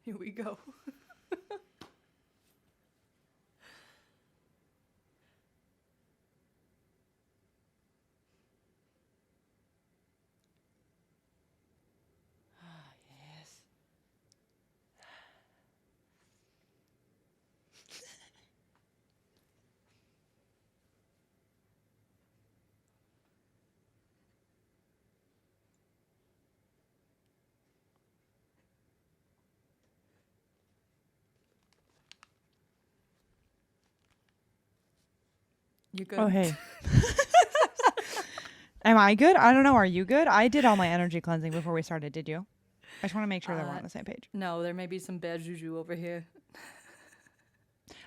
Here we go. Yes. You good? Oh, hey. Am I good? I don't know. Are you good? I did all my energy cleansing before we started. Did you? I just want to make sure that we're on the same page. No, there may be some bad juju over here.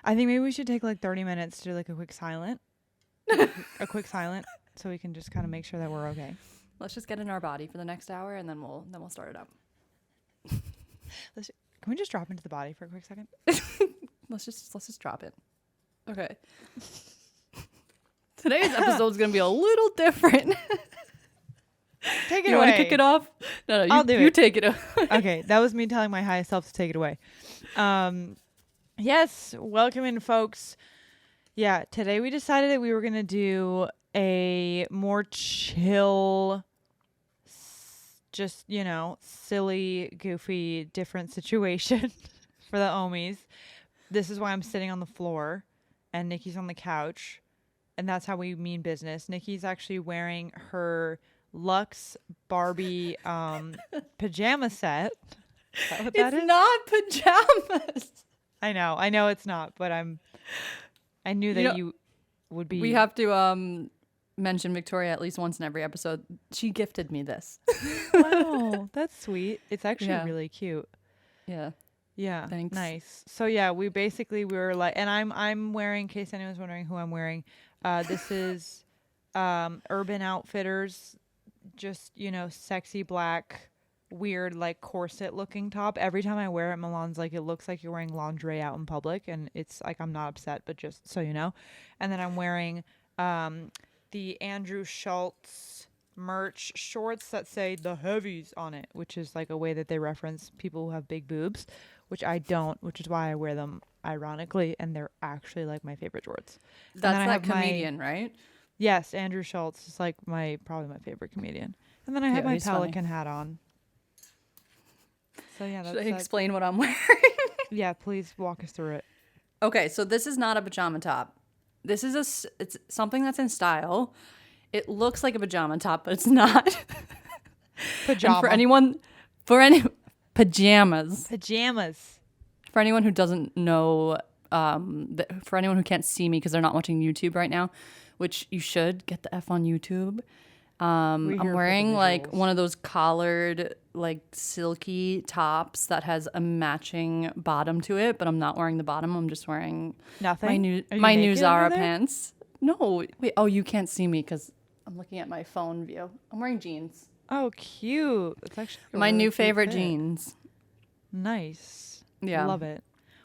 I think maybe we should take like 30 minutes to do like a quick silent. A quick silent so we can just kind of make sure that we're okay. Let's just get in our body for the next hour, and then we'll start it up. Can we just drop into the body for a quick second? Let's just drop it. Okay. Today's episode is gonna be a little different. Take it You away. want to kick it off? No, I'll do you it. take it off. Okay, that was me telling my highest self to take it away. Yes, welcome in, folks. Yeah, today we decided that we were going to do a more chill, just, silly, goofy, different situation for the ooomies. This is why I'm sitting on the floor and Nikki's on the couch. And that's how we mean business. Nikki's actually wearing her Luxe Barbie pajama set. Is that what that It's is? not pajamas. I know it's not, but I knew that you would be. We have to mention Victoria at least once in every episode. She gifted me this. Wow, that's sweet. It's actually really cute. Yeah. Yeah. Thanks. Nice. So yeah, we were like, and I'm wearing, in case anyone's wondering who I'm wearing, this is Urban Outfitters, just, sexy black, weird, like corset looking top. Every time I wear it, Milan's like, it looks like you're wearing lingerie out in public. And it's like, I'm not upset, but just so you know. And then I'm wearing the Andrew Schultz merch shorts that say the heavies on it, which is like a way that they reference people who have big boobs, which I don't, which is why I wear them ironically, and they're actually like my favorite shorts. That's that comedian, right? Yes, Andrew Schultz is like probably my favorite comedian. And then I have my Pelican hat on. So yeah, that's Should I explain what I'm wearing? Yeah, please walk us through it. Okay, so this is not a pajama top. This is it's something that's in style. It looks like a pajama top, but it's not. Pajama. And pajamas. Pajamas. For anyone who doesn't know, for anyone who can't see me because they're not watching YouTube right now, which you should get the F on YouTube. I'm wearing like one of those collared, like silky tops that has a matching bottom to it, but I'm not wearing the bottom. I'm just wearing Nothing. my new Zara pants. No, wait. Oh, you can't see me because I'm looking at my phone view. I'm wearing jeans. Oh, cute. It's actually My really new cute favorite fit. Jeans. Nice. Yeah. Love it.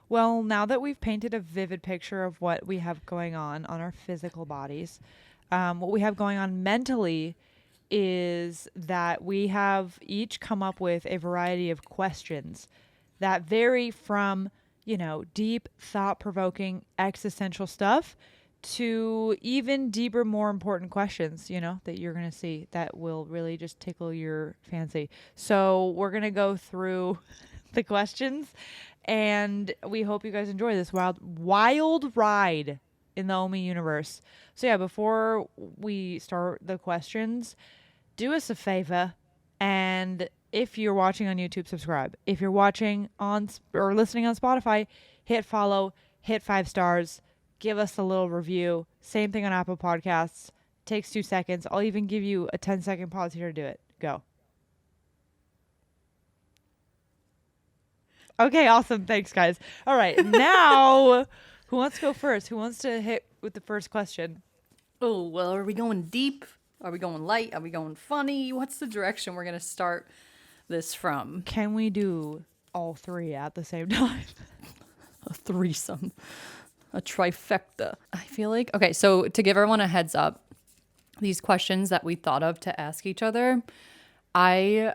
Well, now that we've painted a vivid picture of what we have going on our physical bodies, what we have going on mentally is that we have each come up with a variety of questions that vary from, deep, thought-provoking, existential stuff to even deeper, more important questions, that you're going to see that will really just tickle your fancy. So we're going to go through the questions, and we hope you guys enjoy this wild ride in the Omi universe. So yeah, before we start the questions, do us a favor, and if you're watching on YouTube, subscribe. If you're watching on or listening on Spotify, hit follow, hit 5 stars, give us a little review. Same thing on Apple Podcasts. Takes 2 seconds. I'll even give you a 10-second pause here to do it. Go. Okay, awesome. Thanks, guys. All right, now, who wants to go first? Who wants to hit with the first question? Oh, well, are we going deep? Are we going light? Are we going funny? What's the direction we're going to start this from? Can we do all 3 at the same time? A threesome. A trifecta. I feel like. Okay, so to give everyone a heads up, these questions that we thought of to ask each other, I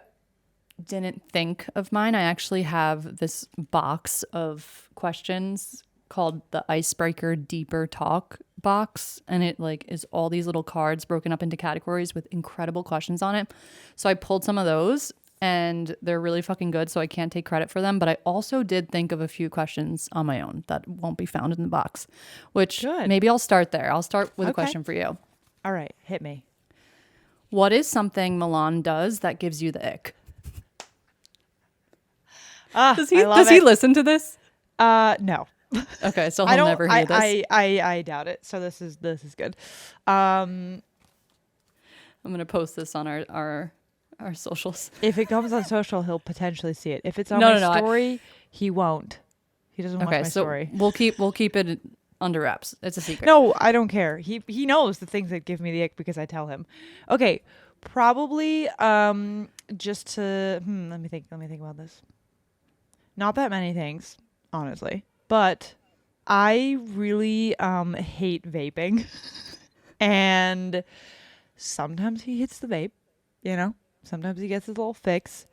didn't think of mine. I actually have this box of questions called the Icebreaker Deeper Talk box, and it like is all these little cards broken up into categories with incredible questions on it. So I pulled some of those, and they're really fucking good, so I can't take credit for them, but I also did think of a few questions on my own that won't be found in the box, which maybe I'll start there. I'll start with a question for you. All right, hit me. What is something Milan does that gives you the ick? Does he listen to this? No. Okay, so he'll never hear this. I doubt it. So this is good. I'm gonna post this on our socials. If it comes on social, he'll potentially see it. If it's on my story, he won't. He doesn't watch my story. We'll keep it under wraps. It's a secret. No, I don't care. He knows the things that give me the ick because I tell him. Okay, probably just to let me think about this. Not that many things, honestly, but I really hate vaping. And sometimes he hits the vape, sometimes he gets his little fix,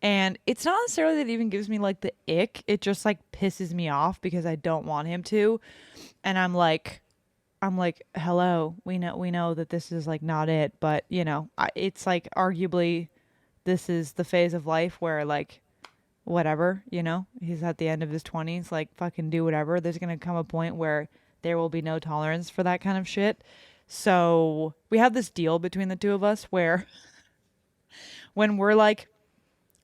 and it's not necessarily that it even gives me like the ick. It just like pisses me off because I don't want him to. And I'm like, hello, we know that this is like not it, but it's like arguably this is the phase of life where like whatever, he's at the end of his 20s, like fucking do whatever. There's going to come a point where there will be no tolerance for that kind of shit. So we have this deal between the two of us where when we're like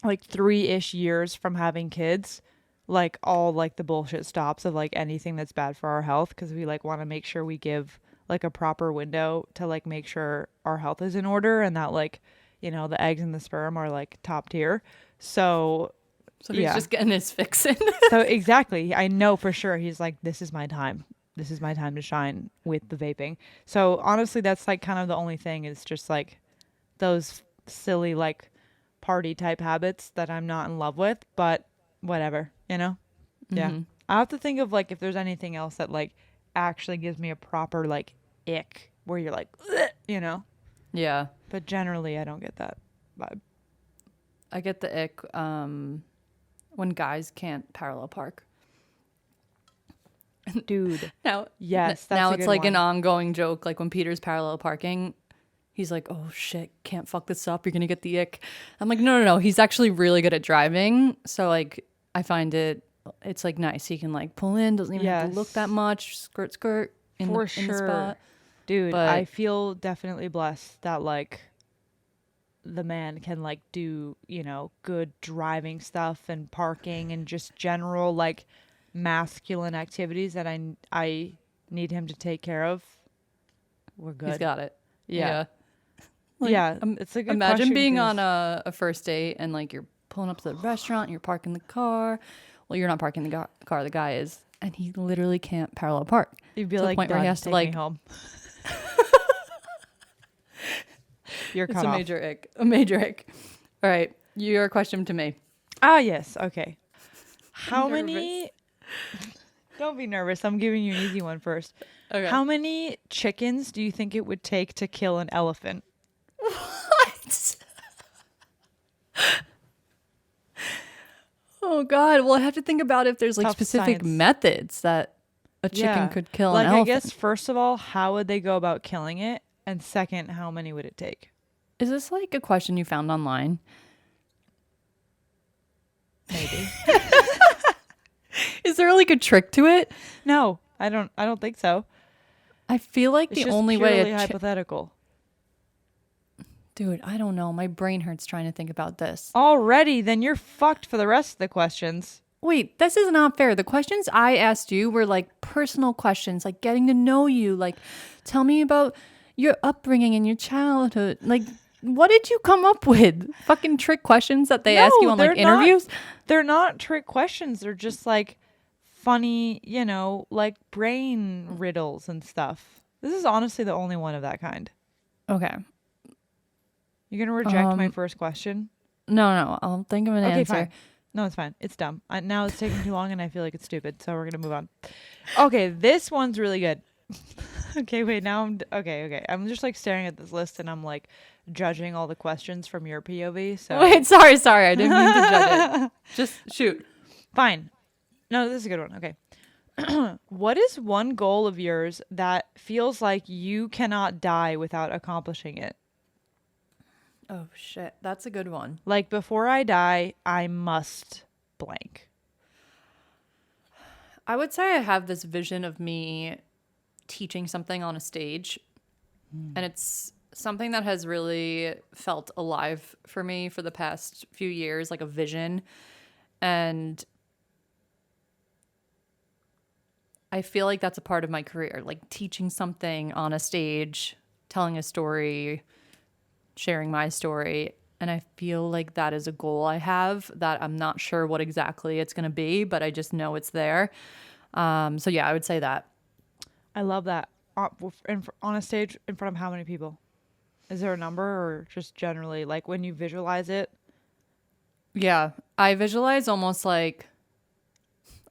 3-ish years from having kids, like all like the bullshit stops of like anything that's bad for our health, because we like want to make sure we give like a proper window to like make sure our health is in order and that like the eggs and the sperm are like top tier. So he's just getting his fix in. So exactly, I know for sure he's like, this is my time to shine with the vaping. So honestly, that's like kind of the only thing, is just like those silly like party type habits that I'm not in love with, but whatever, Yeah. I have to think of like if there's anything else that like actually gives me a proper like ick where you're like, Yeah. But generally I don't get that vibe. I get the ick when guys can't parallel park. Dude. Yes. Now it's like an ongoing joke. Like when Peter's parallel parking, he's like, oh shit, can't fuck this up. You're going to get the ick. I'm like, no. He's actually really good at driving. So like, I find it's like nice. He can like pull in, doesn't even have to look that much. Skirt in the spot. Dude, but I feel definitely blessed that like the man can like do, good driving stuff and parking and just general like masculine activities that I need him to take care of. We're good. He's got it. Yeah. Like, it's a good imagine question, being on a first date and like you're pulling up to the restaurant and you're parking the car. Well, you're not parking the car, the guy is, and he literally can't parallel park. You'd be like, the point where he has to like me home. You're cut off. A major ick. All right, your question to me. Ah, yes. Okay. How many? Don't be nervous. I'm giving you an easy one first. Okay. How many chickens do you think it would take to kill an elephant? What? Oh God. Well, I have to think about if there's like specific methods that a chicken could kill an elephant. I guess first of all, how would they go about killing it? And second, how many would it take? Is this like a question you found online? Maybe. Is there like a trick to it? No, I don't think so. I feel like it's the only way it's hypothetical. Dude, I don't know. My brain hurts trying to think about this. Already, then you're fucked for the rest of the questions. Wait, this is not fair. The questions I asked you were like personal questions, like getting to know you, like tell me about your upbringing and your childhood. Like, what did you come up with? Fucking trick questions that they ask you on like interviews? They're not trick questions. They're just like funny, like brain riddles and stuff. This is honestly the only one of that kind. Okay. You're going to reject my first question? No. I'll think of an answer. Fine. No, it's fine. It's dumb. Now it's taking too long and I feel like it's stupid. So we're going to move on. Okay. This one's really good. Okay, wait. Now okay. I'm just like staring at this list and I'm like judging all the questions from your POV. So Wait, sorry. I didn't mean to judge it. Just shoot. fine. No, this is a good one. Okay. What is one goal of yours that feels like you cannot die without accomplishing it? Oh shit, that's a good one. Like before I die, I must blank. I would say I have this vision of me teaching something on a stage, and it's something that has really felt alive for me for the past few years, like a vision. And I feel like that's a part of my career, like teaching something on a stage, telling a story, sharing my story. And I feel like that is a goal I have that I'm not sure what exactly it's going to be, but I just know it's there. So yeah, I would say that. I love that. On a stage in front of how many people? Is there a number or just generally like when you visualize it? Yeah, I visualize almost like,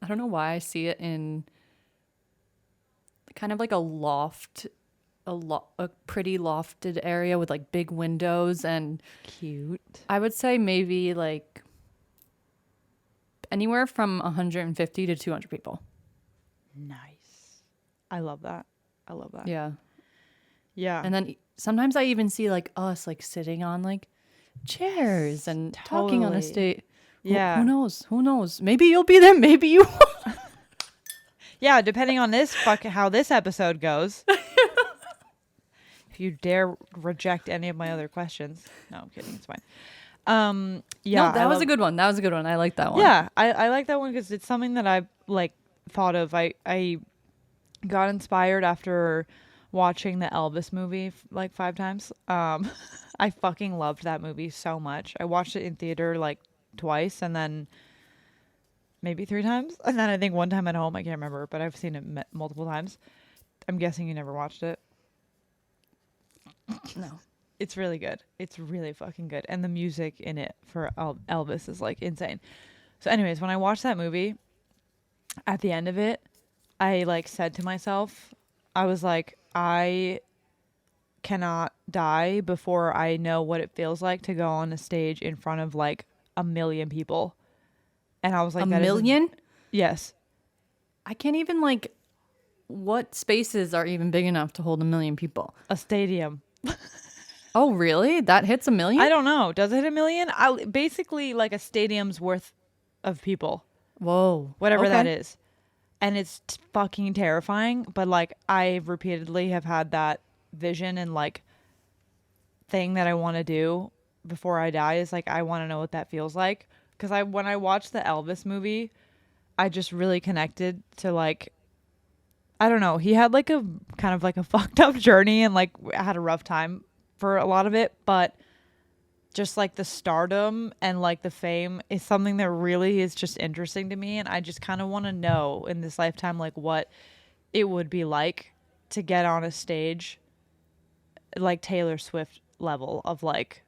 I don't know why I see it in kind of like a loft, a pretty lofted area with like big windows, and Cute. I would say maybe like anywhere from 150 to 200 people. Nice. I love that. Yeah. Yeah. And then sometimes I even see like us like sitting on like chairs and talking on a totally. stage. Yeah. Who knows? Who knows? Maybe you'll be there. Maybe you won't. Yeah, depending on how this episode goes. If you dare reject any of my other questions. No, I'm kidding. It's fine. Yeah. No, that was a good one. That was a good one. I like that one. Yeah, I like that one because it's something that I've like thought of. I got inspired after watching the Elvis movie like 5 times. I fucking loved that movie so much. I watched it in theater like twice and then maybe 3 times. And then I think one time at home. I can't remember, but I've seen it multiple times. I'm guessing you never watched it. No. It's really good. It's really fucking good. And the music in it for Elvis is like insane. So anyways, when I watched that movie, at the end of it, I like said to myself, I was like, I cannot die before I know what it feels like to go on a stage in front of like 1 million people. And I was like, A million? Yes. I can't even like, what spaces are even big enough to hold 1 million people? A stadium. Oh, really? That hits 1 million? I don't know. Does it hit 1 million? Basically like a stadium's worth of people. Whoa. Whatever that Okay. is. And it's fucking terrifying. But like I repeatedly have had that vision and like thing that I want to do before I die is like I want to know what that feels like. Because when I watched the Elvis movie, I just really connected to like, I don't know. He had like a kind of like a fucked up journey and like had a rough time for a lot of it, but just like the stardom and like the fame is something that really is just interesting to me. And I just kind of want to know in this lifetime, like what it would be like to get on a stage like Taylor Swift level of like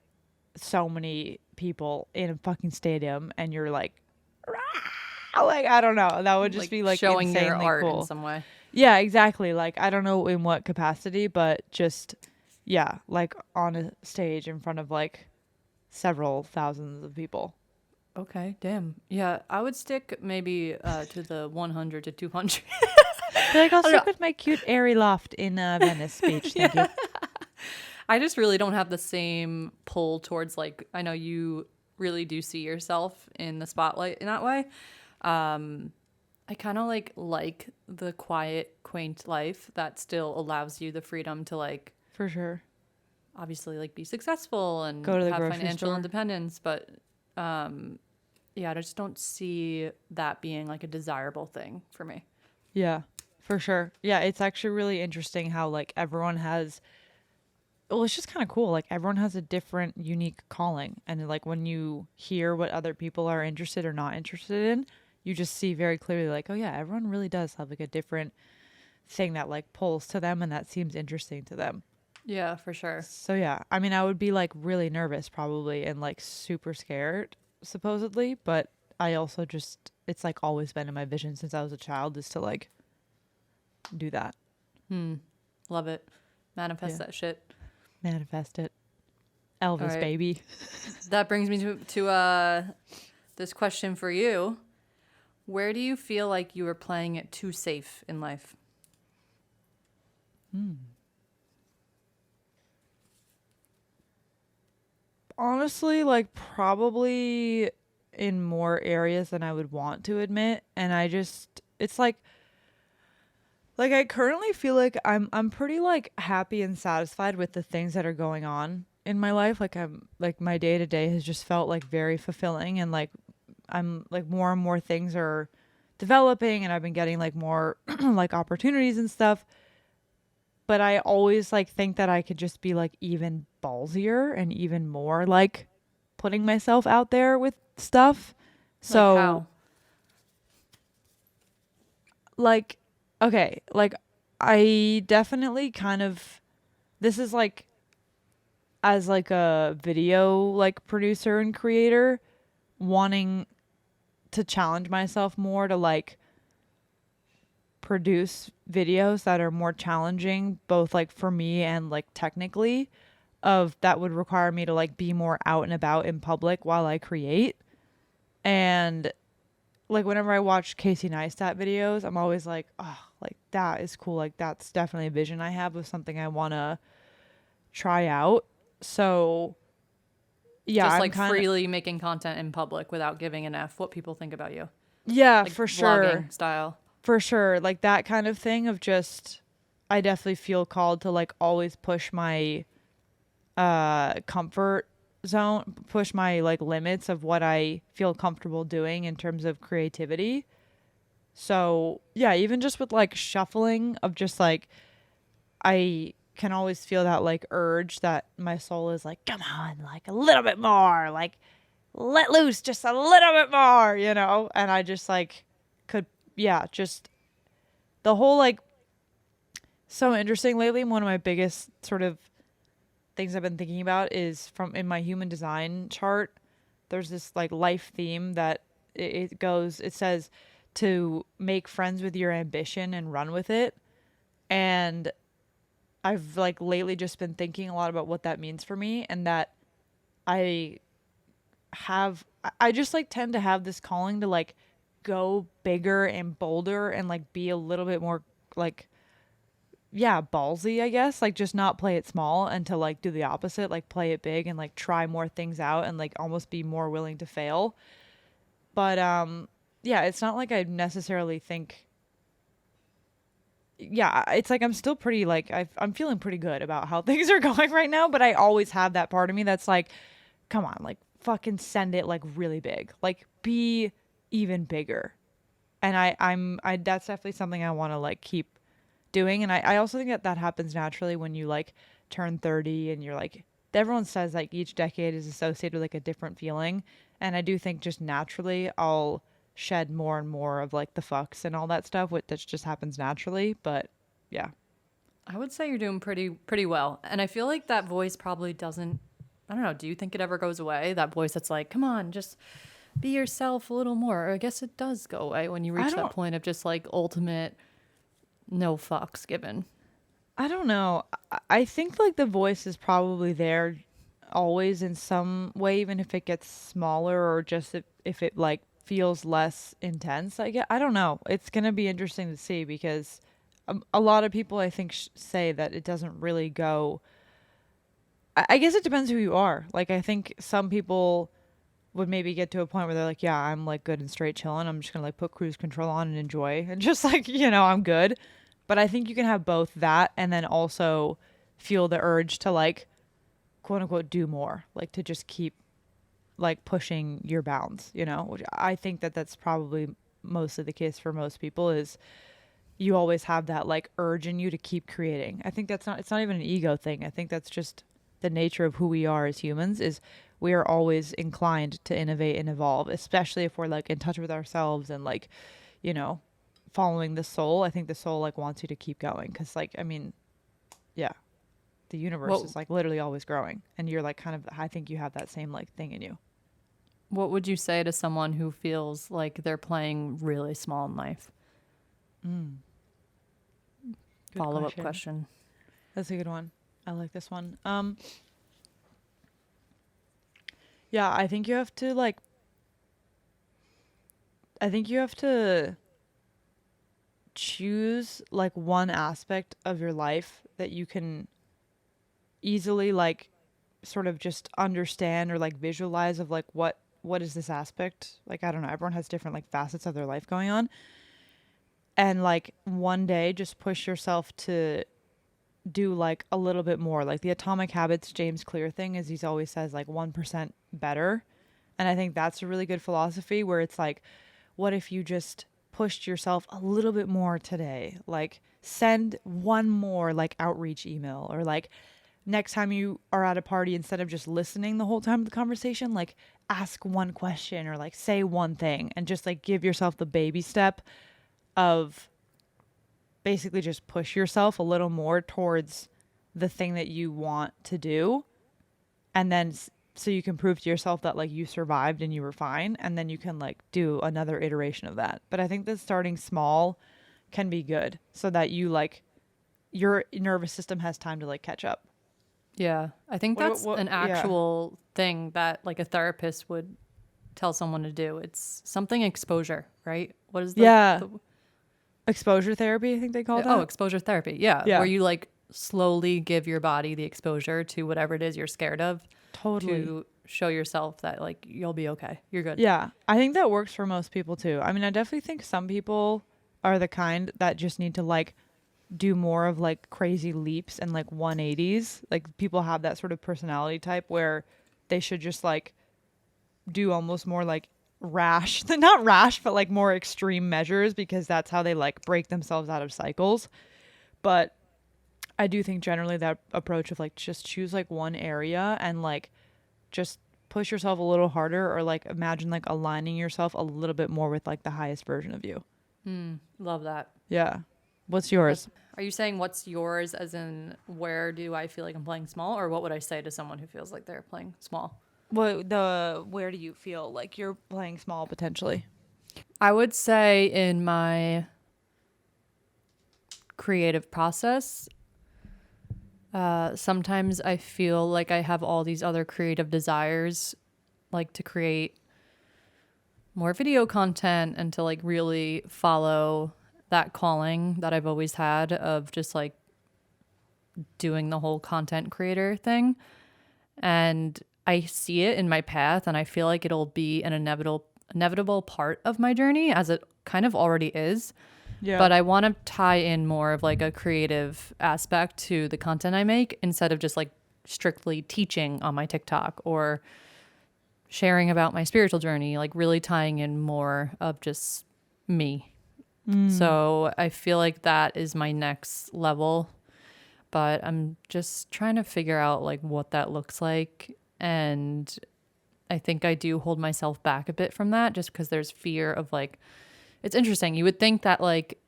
so many people in a fucking stadium and you're like, "Rah!" Like, I don't know. That would just be like showing your insanely art cool. in some way. Yeah, exactly. Like, I don't know in what capacity, but just, yeah, like on a stage in front of like several thousands of people. Okay, damn. Yeah, I would stick maybe to the 100 to 200. Like, I'll stick with my cute airy loft in Venice Beach. Thank you. I just really don't have the same pull towards like, I know you really do see yourself in the spotlight in that way. I kind of like the quiet, quaint life that still allows you the freedom to like, For sure. obviously like be successful and Go to the have grocery financial store. independence, but yeah, I just don't see that being like a desirable thing for me. Yeah, for sure. Yeah, it's actually really interesting how like everyone has, well, it's just kind of cool. Like everyone has a different, unique calling. And like when you hear what other people are interested or not interested in, you just see very clearly like, oh yeah, everyone really does have like a different thing that like pulls to them and that seems interesting to them. Yeah, for sure. So yeah, I mean, I would be like really nervous probably and like super scared supposedly, but I also just, it's like always been in my vision since I was a child is to like do that. Love it. Manifest that shit. Manifest it. Elvis, right. baby. That brings me to this question for you. Where do you feel like you are playing it too safe in life? Honestly, like probably in more areas than I would want to admit. And it's like I currently feel like I'm pretty like happy and satisfied with the things that are going on in my life. Like I'm like my day to day has just felt like very fulfilling, and like I'm like more and more things are developing, and I've been getting like more like opportunities and stuff. But I always like think that I could just be like even ballsier and even more like putting myself out there with stuff. So Like how? like okay, like I definitely kind of this is like as like a video like producer and creator wanting to challenge myself more to like produce videos that are more challenging both like for me and like technically of that would require me to like be more out and about in public while I create. And like whenever I watch Casey Neistat videos, I'm always like, oh, like that is cool. Like that's definitely a vision I have of something I want to try out. So yeah, Just I'm like kind of freely making content in public without giving an F what people think about you. yeah, Like for vlogging sure. style. For sure. Like that kind of thing of just I definitely feel called to like always push my comfort zone, push my like limits of what I feel comfortable doing in terms of creativity. So, yeah, even just with like shuffling of just like I can always feel that like urge that my soul is like, come on, like a little bit more, like let loose just a little bit more, you know? And I just like could, yeah, just the whole like so interesting lately. One of my biggest sort of things I've been thinking about is from in my human design chart, there's this like life theme that it says to make friends with your ambition and run with it. And I've like lately just been thinking a lot about what that means for me, and that I I just like tend to have this calling to like go bigger and bolder and like be a little bit more like yeah, ballsy, I guess. Like just not play it small and to like do the opposite, like play it big and like try more things out and like almost be more willing to fail. But yeah, it's not like I necessarily think yeah, it's like I'm still pretty like I'm feeling pretty good about how things are going right now, but I always have that part of me that's like, come on, like fucking send it like really big. Like be even bigger. And I that's definitely something I want to like keep doing. And I also think that that happens naturally when you like turn 30 and you're like everyone says like each decade is associated with like a different feeling, and I do think just naturally I'll shed more and more of like the fucks and all that stuff that just happens naturally. But yeah, I would say you're doing pretty well. And I feel like that voice probably doesn't, I don't know, do you think it ever goes away? That voice that's like, come on, just be yourself a little more. Or I guess it does go away when you I reach that don't point of just like ultimate no fucks given. I don't know. I think like the voice is probably there always in some way, even if it gets smaller or just if it like feels less intense. I don't know. It's gonna be interesting to see because a lot of people I think say that it doesn't really go. I guess it depends who you are. Like I think some people would maybe get to a point where they're like, yeah, I'm like good and straight chilling. I'm just gonna like put cruise control on and enjoy and just like, you know, I'm good. But I think you can have both that and then also feel the urge to like quote unquote do more, like to just keep like pushing your bounds, you know, which I think that that's probably mostly the case for most people is you always have that like urge in you to keep creating. I think it's not even an ego thing. I think that's just the nature of who we are as humans is we are always inclined to innovate and evolve, especially if we're like in touch with ourselves and like, you know, following the soul. I think the soul like wants you to keep going because like I mean, yeah, the universe is like literally always growing, and you're like kind of I think you have that same like thing in you. What would you say to someone who feels like they're playing really small in life? Good Follow-up question. That's a good one. I like this one. Yeah, I think you have to choose like one aspect of your life that you can easily like sort of just understand or like visualize of like what is this aspect? Like I don't know, everyone has different like facets of their life going on. And like one day just push yourself to do like a little bit more. Like the Atomic Habits James Clear thing is he's always says like 1% better. And I think that's a really good philosophy where it's like, what if you just pushed yourself a little bit more today? Like send one more like outreach email, or like next time you are at a party, instead of just listening the whole time of the conversation, like ask one question or like say one thing and just like give yourself the baby step of basically just push yourself a little more towards the thing that you want to do. And then so you can prove to yourself that like you survived and you were fine. And then you can like do another iteration of that. But I think that starting small can be good so that you like your nervous system has time to like catch up. Yeah. I think that's an actual thing that like a therapist would tell someone to do. It's something exposure, right? What is the exposure therapy, I think they call it. Oh, exposure therapy. Yeah. Where you like slowly give your body the exposure to whatever it is you're scared of. Totally. To show yourself that like you'll be okay. You're good. Yeah. I think that works for most people too. I mean, I definitely think some people are the kind that just need to like do more of like crazy leaps and like 180s. Like people have that sort of personality type where they should just like do almost more like rash, not rash, but like more extreme measures, because that's how they like break themselves out of cycles. But I do think generally that approach of like just choose like one area and like just push yourself a little harder, or like imagine like aligning yourself a little bit more with like the highest version of you. Love that. Yeah. What's yours? Are you saying what's yours as in where do I feel like I'm playing small, or what would I say to someone who feels like they're playing small? Well, where do you feel like you're playing small potentially? I would say in my creative process, sometimes I feel like I have all these other creative desires, like to create more video content and to like really follow that calling that I've always had of just like doing the whole content creator thing. And I see it in my path, and I feel like it'll be an inevitable part of my journey, as it kind of already is. Yeah. But I want to tie in more of like a creative aspect to the content I make, instead of just like strictly teaching on my TikTok or sharing about my spiritual journey, like really tying in more of just me. So I feel like that is my next level, but I'm just trying to figure out like what that looks like. And I think I do hold myself back a bit from that, just because there's fear of like, it's interesting. You would think that like,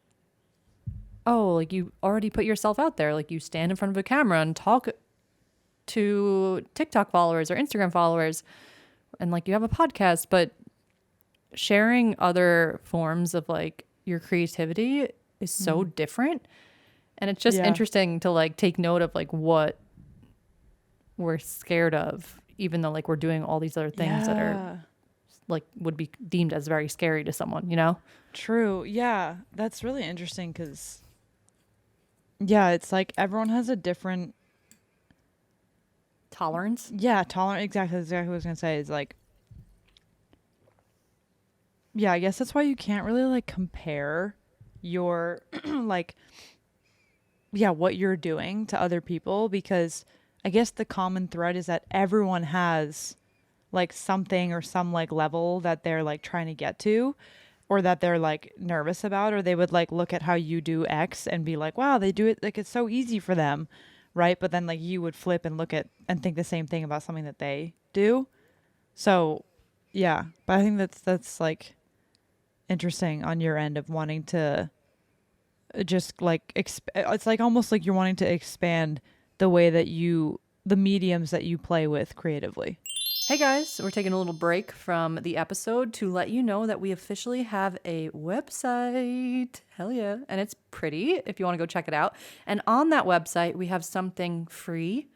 oh, like you already put yourself out there. Like you stand in front of a camera and talk to TikTok followers or Instagram followers, and like you have a podcast, but sharing other forms of like your creativity is so different. And it's just interesting to like take note of like what we're scared of, even though like we're doing all these other things that are like would be deemed as very scary to someone, you know? True. Yeah. That's really interesting because, yeah, it's like everyone has a different tolerance. Yeah. Tolerance. Exactly what I was going to say is like, yeah, I guess that's why you can't really like compare your like, yeah, what you're doing to other people, because I guess the common thread is that everyone has like something or some like level that they're like trying to get to, or that they're like nervous about, or they would like look at how you do X and be like, wow, they do it like it's so easy for them, right? But then like you would flip and look at and think the same thing about something that they do. So yeah, but I think that's like interesting on your end of wanting to just like it's like almost like you're wanting to expand the way that the mediums that you play with creatively. Hey guys, we're taking a little break from the episode to let you know that we officially have a website. Hell yeah. And it's pretty if you want to go check it out. And on that website, we have something free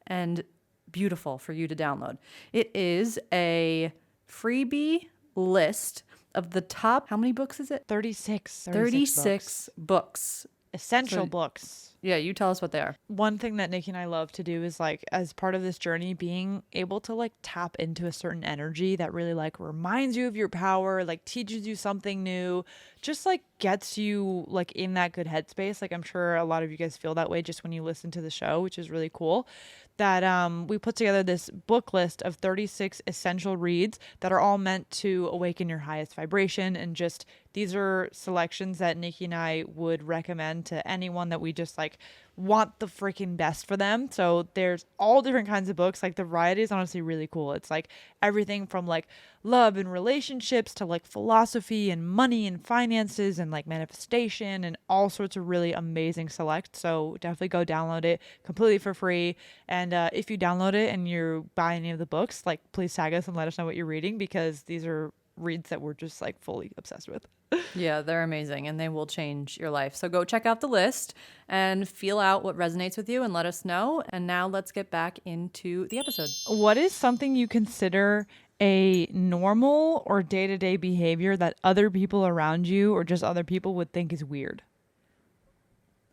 and beautiful for you to download. It is a freebie list of the top, how many books is it? 36 books. Essential books. Yeah, you tell us what they are. One thing that Nikki and I love to do is like, as part of this journey, being able to like tap into a certain energy that really like reminds you of your power, like teaches you something new, just like gets you like in that good headspace. Like I'm sure a lot of you guys feel that way just when you listen to the show, which is really cool. That we put together this book list of 36 essential reads that are all meant to awaken your highest vibration. And just these are selections that Nikki and I would recommend to anyone that we just like want the freaking best for them. So there's all different kinds of books. Like the variety is honestly really cool. It's like everything from like love and relationships to like philosophy and money and finances and like manifestation and all sorts of really amazing select. So definitely go download it completely for free. And if you download it and you buy any of the books, like please tag us and let us know what you're reading, because these are reads that we're just like fully obsessed with. Yeah, they're amazing and they will change your life. So go check out the list and feel out what resonates with you and let us know. And now let's get back into the episode. What is something you consider a normal or day-to-day behavior that other people around you or just other people would think is weird?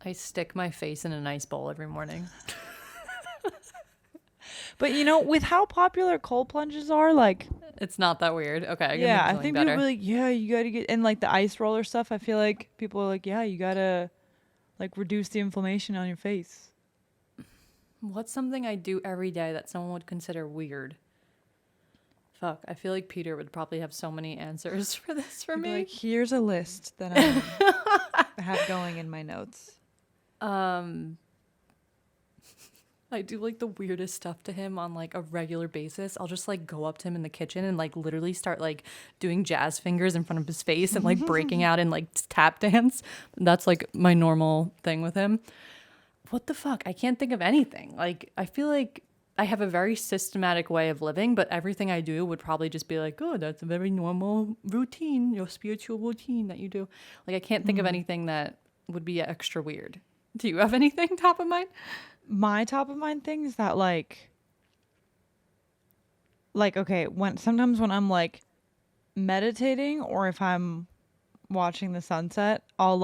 I stick my face in an ice bowl every morning. But you know, with how popular cold plunges are, like it's not that weird. Okay. Yeah, I think people are like, yeah, you gotta get, and like the ice roller stuff, I feel like people are like, yeah, you gotta like reduce the inflammation on your face. What's something I do every day that someone would consider weird? Fuck, I feel like Peter would probably have so many answers for this for me. Like, here's a list that I have going in my notes. I do like the weirdest stuff to him on like a regular basis. I'll just like go up to him in the kitchen and like literally start like doing jazz fingers in front of his face and like breaking out in like tap dance. That's like my normal thing with him. What the fuck? I can't think of anything. Like I feel like I have a very systematic way of living, but everything I do would probably just be like, oh, that's a very normal routine, your spiritual routine that you do. Like I can't think of anything that would be extra weird. Do you have anything top of mind? My top of mind thing is that like okay, sometimes when I'm like meditating or if I'm watching the sunset, I'll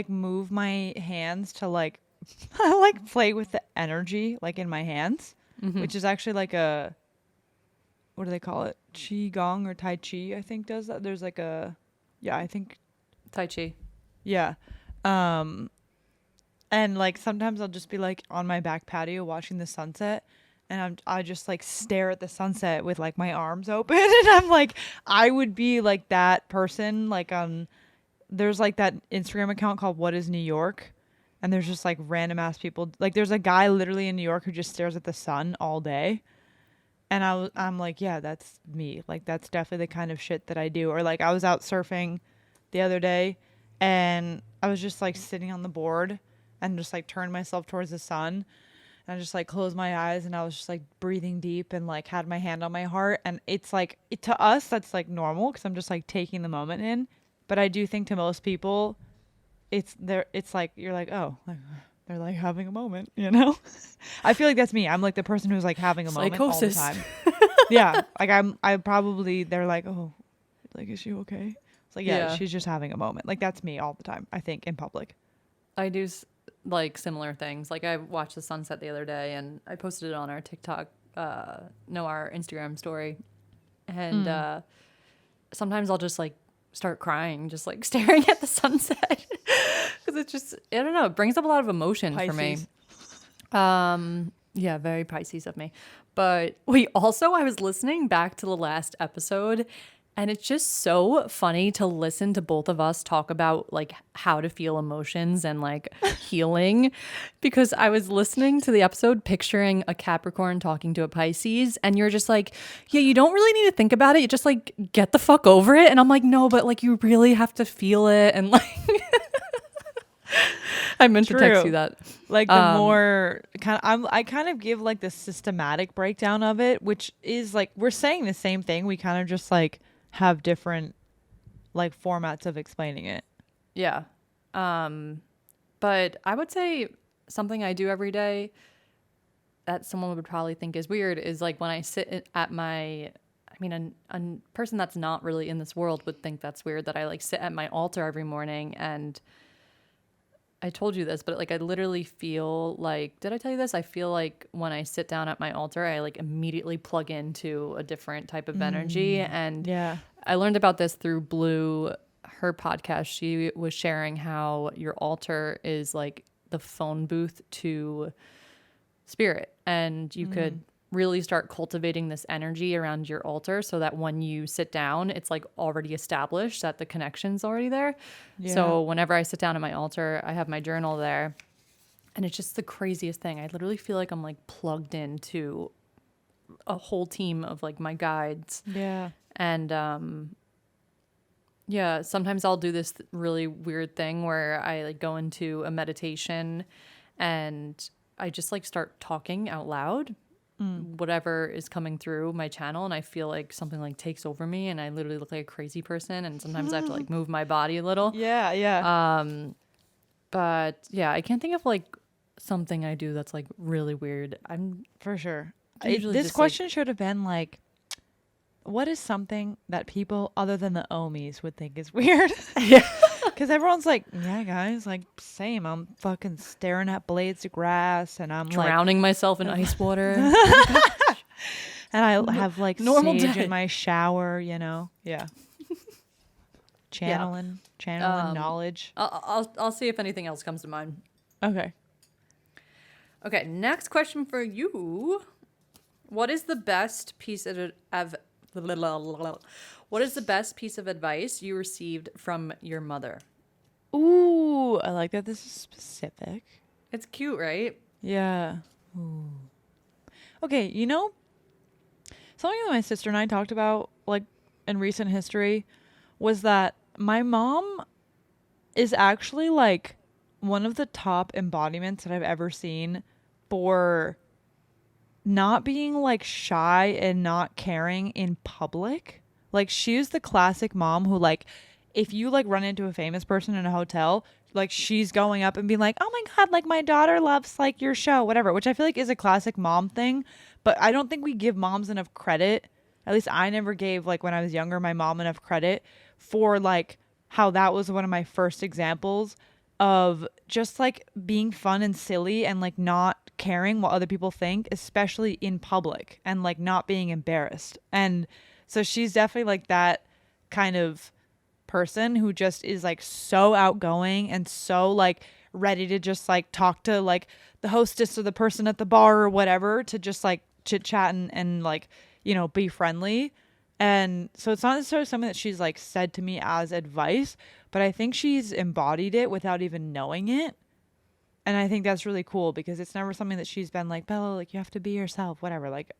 move my hands to like I like play with the energy like in my hands, which is actually like a, what do they call it? Qigong or Tai Chi, I think does that. There's like a, yeah, I think Tai Chi. Yeah. And like sometimes I'll just be like on my back patio watching the sunset, and I just like stare at the sunset with like my arms open, and I'm like, I would be like that person like there's like that Instagram account called What is New York, and there's just like random ass people, like there's a guy literally in New York who just stares at the sun all day, and I'm like, yeah, that's me. Like that's definitely the kind of shit that I do. Or like I was out surfing the other day and I was just like sitting on the board and just like turned myself towards the sun, and I just like closed my eyes and I was just like breathing deep and like had my hand on my heart. And it's like, to us that's like normal because I'm just like taking the moment in, but I do think to most people it's like you're like, oh, like, they're like having a moment, you know. I feel like that's me. I'm like the person who's like having a moment all the time. Yeah, like I probably, they're like, oh, like is she okay? It's like, yeah, she's just having a moment. Like that's me all the time, I think, in public. I do like similar things. Like I watched the sunset the other day and I posted it on our TikTok, our Instagram story. And sometimes I'll just like start crying, just like staring at the sunset. Because it's just, I don't know, it brings up a lot of emotion for me. Yeah, very Pisces of me. But I was listening back to the last episode, and it's just so funny to listen to both of us talk about like how to feel emotions and like healing, because I was listening to the episode picturing a Capricorn talking to a Pisces, and you're just like, yeah, you don't really need to think about it. You just like get the fuck over it. And I'm like, no, but like you really have to feel it. And like, I meant to text you that. Like the more I kind of give like the systematic breakdown of it, which is like we're saying the same thing. We kind of just like have different like formats of explaining it. Yeah. But I would say something I do every day that someone would probably think is weird is like when I sit at my, I mean, a person that's not really in this world would think that's weird that I like sit at my altar every morning. And I told you this, but like I literally feel like, did I tell you this? I feel like when I sit down at my altar, I like immediately plug into a different type of energy. And Yeah. I learned about this through Blue, her podcast. She was sharing how your altar is like the phone booth to spirit, and you could really start cultivating this energy around your altar so that when you sit down, it's like already established that the connection's already there. Yeah. So whenever I sit down at my altar, I have my journal there, and it's just the craziest thing. I literally feel like I'm like plugged into a whole team of like my guides. Yeah. And yeah, sometimes I'll do this really weird thing where I like go into a meditation and I just like start talking out loud, whatever is coming through my channel. And I feel like something like takes over me and I literally look like a crazy person. And sometimes I have to like move my body a little. Yeah. Yeah. But yeah, I can't think of like something I do that's like really weird. I'm For sure. usually This just, question should have been like, what is something that people other than the ooomies would think is weird? Yeah. Because everyone's like, yeah, guys, like, same. I'm fucking staring at blades of grass and I'm like, drowning myself in ice water. and I have like Normal sage day. in my shower, you know? Yeah. Channeling knowledge. I'll see if anything else comes to mind. Okay. Okay, next question for you. What is the best piece of what is the best piece of advice you received from your mother? Ooh, I like that this is specific. It's cute, right? Yeah. Ooh. Okay, you know, something that my sister and I talked about, like, in recent history, was that my mom is actually, like, one of the top embodiments that I've ever seen for not being, like, shy and not caring in public. Like, she's the classic mom who, like, if you, like, run into a famous person in a hotel, like, she's going up and being like, oh my God, like, my daughter loves, like, your show, whatever, which I feel like is a classic mom thing. But I don't think we give moms enough credit. At least I never gave, like, when I was younger, my mom enough credit for, like, how that was one of my first examples of just, like, being fun and silly and, like, not caring what other people think, especially in public, and, like, not being embarrassed. And so she's definitely, like, that kind of person who just is, like, so outgoing and so, like, ready to just, like, talk to, like, the hostess or the person at the bar or whatever to just, like, chit chat and like, you know, be friendly. And so it's not necessarily something that she's, like, said to me as advice, but I think she's embodied it without even knowing it. And I think that's really cool because it's never something that she's been like, Bella, like, you have to be yourself, whatever. Like,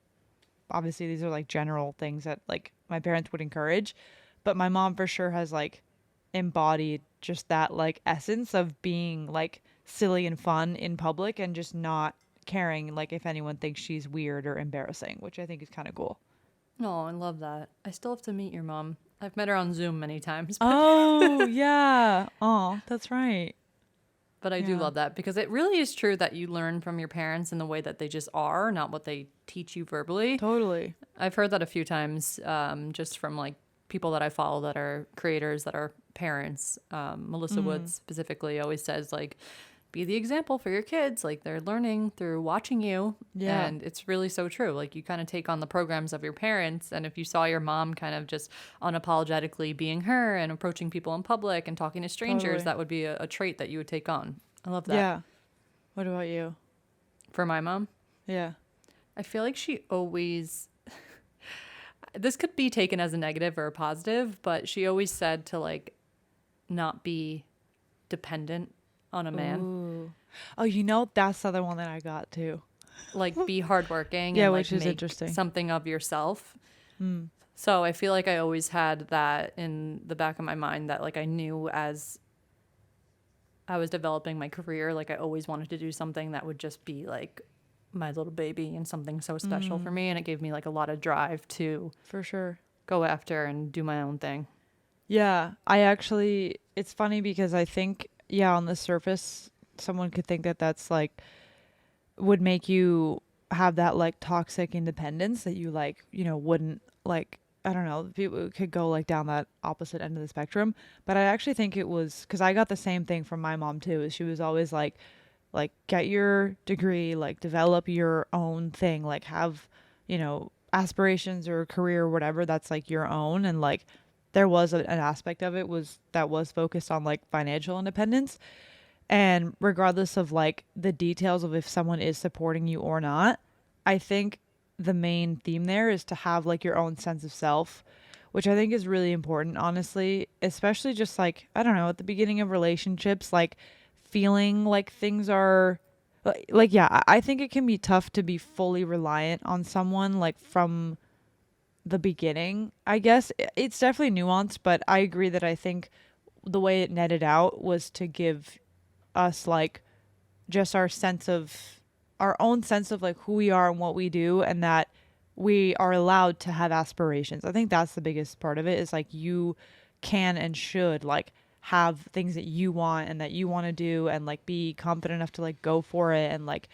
obviously these are, like, general things that, like, my parents would encourage, but my mom for sure has, like, embodied just that, like, essence of being, like, silly and fun in public and just not caring, like, if anyone thinks she's weird or embarrassing, which I think is kind of cool. Oh, I love that. I still have to meet your mom. I've met her on Zoom many times. Oh, yeah. Oh, that's right. But I do love that because it really is true that you learn from your parents in the way that they just are, not what they teach you verbally. Totally. I've heard that a few times just from, like, people that I follow that are creators, that are parents. Melissa Woods specifically always says, like, be the example for your kids. Like, they're learning through watching you. Yeah. And it's really so true. Like, you kind of take on the programs of your parents. And if you saw your mom kind of just unapologetically being her and approaching people in public and talking to strangers, Totally. that would be a trait that you would take on. I love that. Yeah. What about you? For my mom, Yeah. I feel like she always, this could be taken as a negative or a positive, but she always said to, like, not be dependent on a man. Ooh. Oh, you know, that's the other one that I got too. Like, be hardworking Yeah, and, like, which is make interesting. something of yourself. So I feel like I always had that in the back of my mind that, like, I knew as I was developing my career, like I always wanted to do something that would just be like my little baby and something so special for me. And it gave me like a lot of drive to For sure. go after and do my own thing. Yeah, it's funny because I think, yeah, on the surface, someone could think that that's like, would make you have that like toxic independence that you like, wouldn't like, I don't know, people could go like down that opposite end of the spectrum. But I actually think it was because I got the same thing from my mom too. She was always like, get your degree, like develop your own thing, like have, aspirations or career or whatever that's like your own. And like, there was an aspect of it that was focused on like financial independence. And regardless of like the details of if someone is supporting you or not, I think the main theme there is to have like your own sense of self, which I think is really important, honestly, especially just like, I don't know, at the beginning of relationships, like feeling like things are like, yeah, I think it can be tough to be fully reliant on someone like from the beginning. I guess it's definitely nuanced, but I agree that I think the way it netted out was to give us like just our own sense of like who we are and what we do, and that we are allowed to have aspirations. I think that's the biggest part of it, is like you can and should like have things that you want and that you want to do, and like be confident enough to like go for it and like,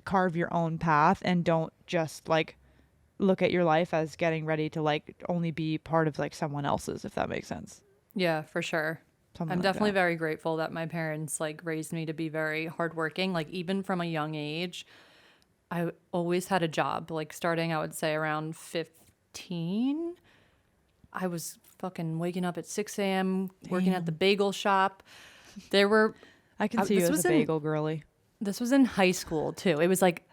carve your own path, and don't just like look at your life as getting ready to like only be part of like someone else's, if that makes sense. Yeah, for sure. Something I'm like definitely that. very grateful that my parents like raised me to be very hardworking. Like even from a young age, I always had a job. Like starting, I would say around 15, I was fucking waking up at 6 a.m. working at the bagel shop. I can see you as a bagel girly. This was in high school too. It was like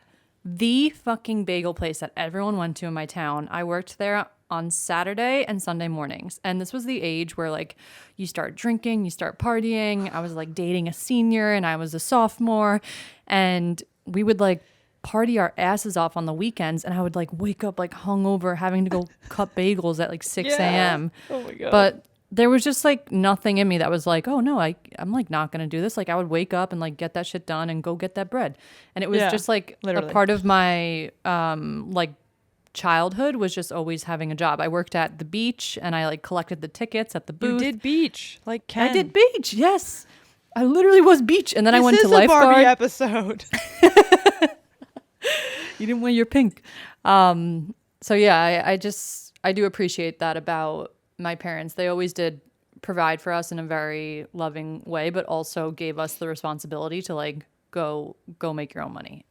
the fucking bagel place that everyone went to in my town. I worked there on Saturday and Sunday mornings. And this was the age where like you start drinking, you start partying. I was like dating a senior and I was a sophomore, and we would like party our asses off on the weekends, and I would like wake up like hungover having to go cut bagels at like 6 a.m. Oh my God. But there was just like nothing in me that was like, oh no, I'm like not gonna do this. Like I would wake up and like get that shit done and go get that bread. And it was just like literally a part of my like childhood was just always having a job. I worked at the beach and I like collected the tickets at the booth. You did beach, like Ken. I did beach, yes. I literally was beach, and then I went to lifeguard. Barbie lifeguard. episode. You didn't wear your pink. So yeah, I do appreciate that about my parents. They always did provide for us in a very loving way, but also gave us the responsibility to like go make your own money.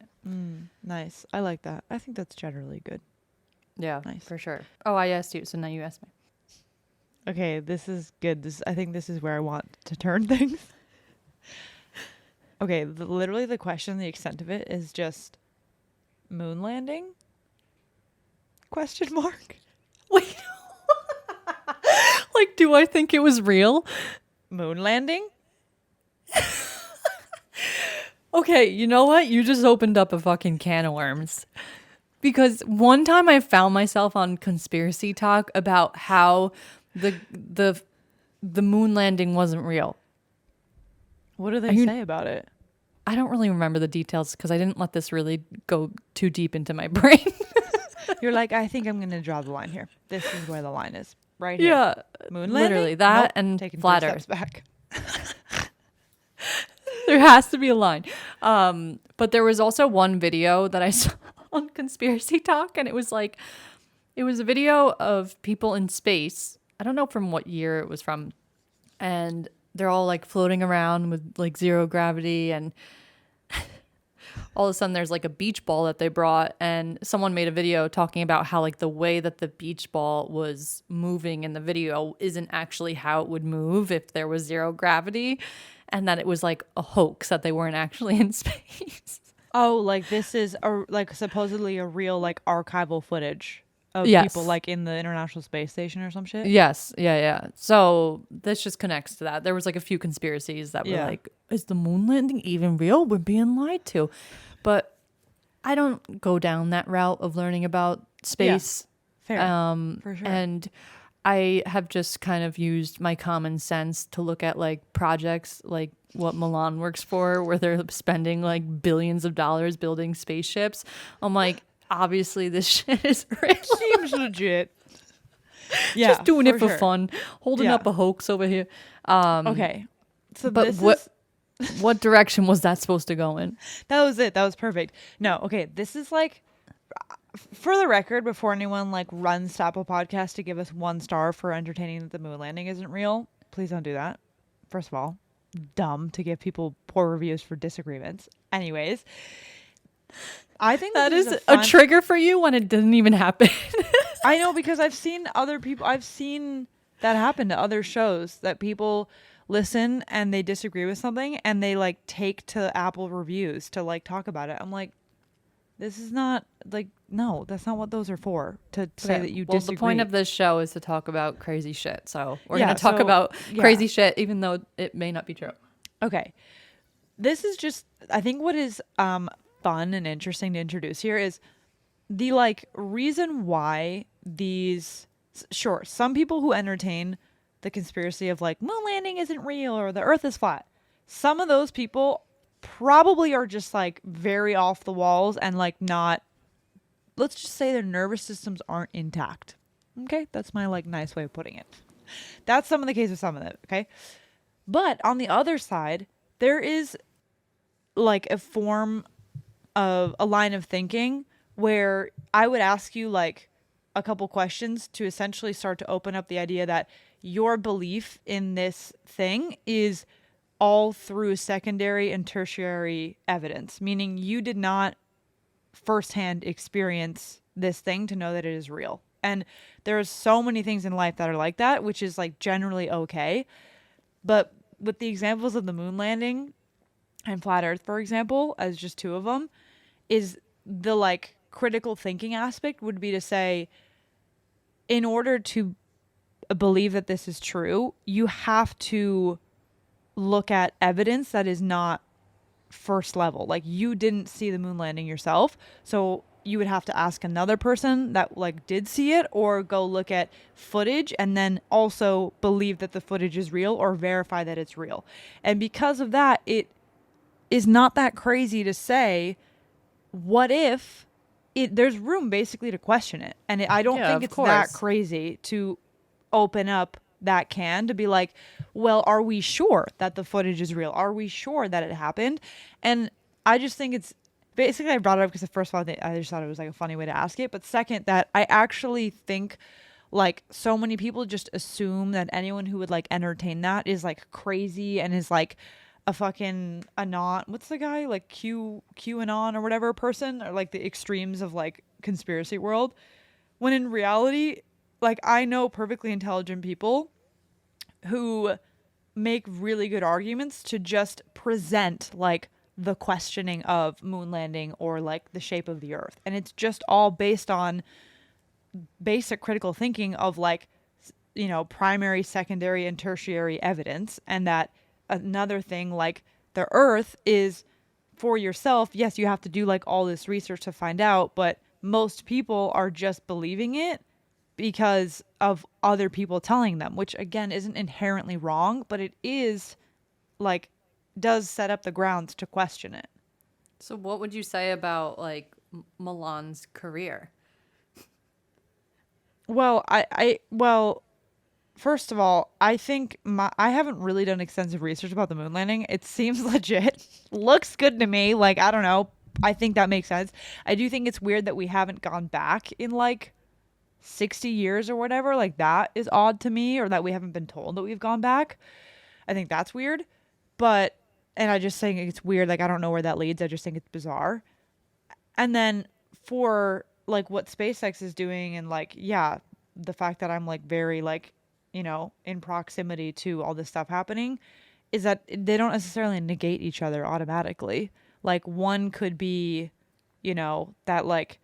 Nice. I like that. I think that's generally good. Yeah, Nice. for sure. Oh, I asked you, so now you ask me. Okay, this is good. I think this is where I want to turn things. Okay, literally the question, the extent of it is just moon landing? Question mark. Wait. Like, do I think it was real? Moon landing? Okay, you know what? You just opened up a fucking can of worms. Because one time I found myself on Conspiracy Talk about how the moon landing wasn't real. What do they say about it? I don't really remember the details because I didn't let this really go too deep into my brain. You're like, I think I'm going to draw the line here. This is where the line is. Right here. Yeah. Moon landing? Literally that. Nope. And taking flat 3 Earth. steps back. There has to be a line. But there was also one video that I saw on Conspiracy Talk, and it was a video of people in space. I don't know from what year it was from. And they're all like floating around with like zero gravity, and all of a sudden there's like a beach ball that they brought, and someone made a video talking about how like the way that the beach ball was moving in the video isn't actually how it would move if there was zero gravity, and that it was like a hoax, that they weren't actually in space. Oh, like this is like supposedly a real like archival footage of Yes. people like in the International Space Station or some shit? Yes. Yeah. So this just connects to that. There was like a few conspiracies that were like, is the moon landing even real? We're being lied to. But I don't go down that route of learning about space. Yeah. Fair. For sure. And I have just kind of used my common sense to look at like projects like what Milan works for, where they're spending like billions of dollars building spaceships. I'm like, obviously this shit is real. Seems legit. Yeah, Just doing it for sure. fun, holding Yeah. up a hoax over here. Okay. So But this what is what direction was that supposed to go in? that was it. That was perfect. No, okay. This is like, for the record, before anyone like runs to Apple Podcast to give us 1 star for entertaining that the moon landing isn't real, please don't do that. First of all, dumb to give people poor reviews for disagreements. Anyways, I think That this is a a trigger for you when it didn't even happen. I know, because I've seen other people. I've seen that happen to other shows, that people listen and they disagree with something and they like take to Apple reviews to like talk about it. I'm like, this is not like, no, that's not what those are for. To say that you disagree. The point of this show is to talk about crazy shit. So we're Yeah, going to talk so, about yeah. crazy shit, even though it may not be true. Okay. This is just, I think what is fun and interesting to introduce here is the like reason why these, sure, some people who entertain the conspiracy of like moon landing isn't real or the earth is flat, some of those people probably are just like very off the walls and like not, let's just say their nervous systems aren't intact. Okay, that's my like nice way of putting it. That's some of the case with some of them. Okay, but on the other side, there is like a form of a line of thinking where I would ask you like a couple questions to essentially start to open up the idea that your belief in this thing is all through secondary and tertiary evidence, meaning you did not firsthand experience this thing to know that it is real. And there's so many things in life that are like that, which is like generally okay. But with the examples of the moon landing and flat earth, for example, as just 2 of them, is the like critical thinking aspect would be to say, in order to believe that this is true, you have to look at evidence that is not first level. Like, you didn't see the moon landing yourself, so you would have to ask another person that like did see it, or go look at footage and then also believe that the footage is real or verify that it's real. And because of that, it is not that crazy to say, what if there's room basically to question it. And I don't think it's that crazy to open up that can to be like, well, are we sure that the footage is real? Are we sure that it happened? And I just think it's basically, I brought it up because first of all, I just thought it was like a funny way to ask it. But second, that I actually think like so many people just assume that anyone who would like entertain that is like crazy and is like a fucking anon, what's the guy, like QAnon or whatever person, or like the extremes of like conspiracy world, when in reality, like, I know perfectly intelligent people who make really good arguments to just present like the questioning of moon landing or like the shape of the earth, and it's just all based on basic critical thinking of like, you know, primary, secondary, and tertiary evidence. And that another thing, like the earth is for yourself, yes, you have to do like all this research to find out, but most people are just believing it because of other people telling them, which again isn't inherently wrong, but it is like, does set up the grounds to question it. So what would you say about like Milan's career? Well, first of all, I think I haven't really done extensive research about the moon landing. It seems legit. Looks good to me. Like, I don't know. I think that makes sense. I do think it's weird that we haven't gone back in like 60 years or whatever. Like, that is odd to me, or that we haven't been told that we've gone back. I think that's weird. But, and I just think it's weird. Like, I don't know where that leads. I just think it's bizarre. And then for like what SpaceX is doing, and like, yeah, the fact that I'm like very like, you know, in proximity to all this stuff happening, is that they don't necessarily negate each other automatically. Like, one could be, you know, that like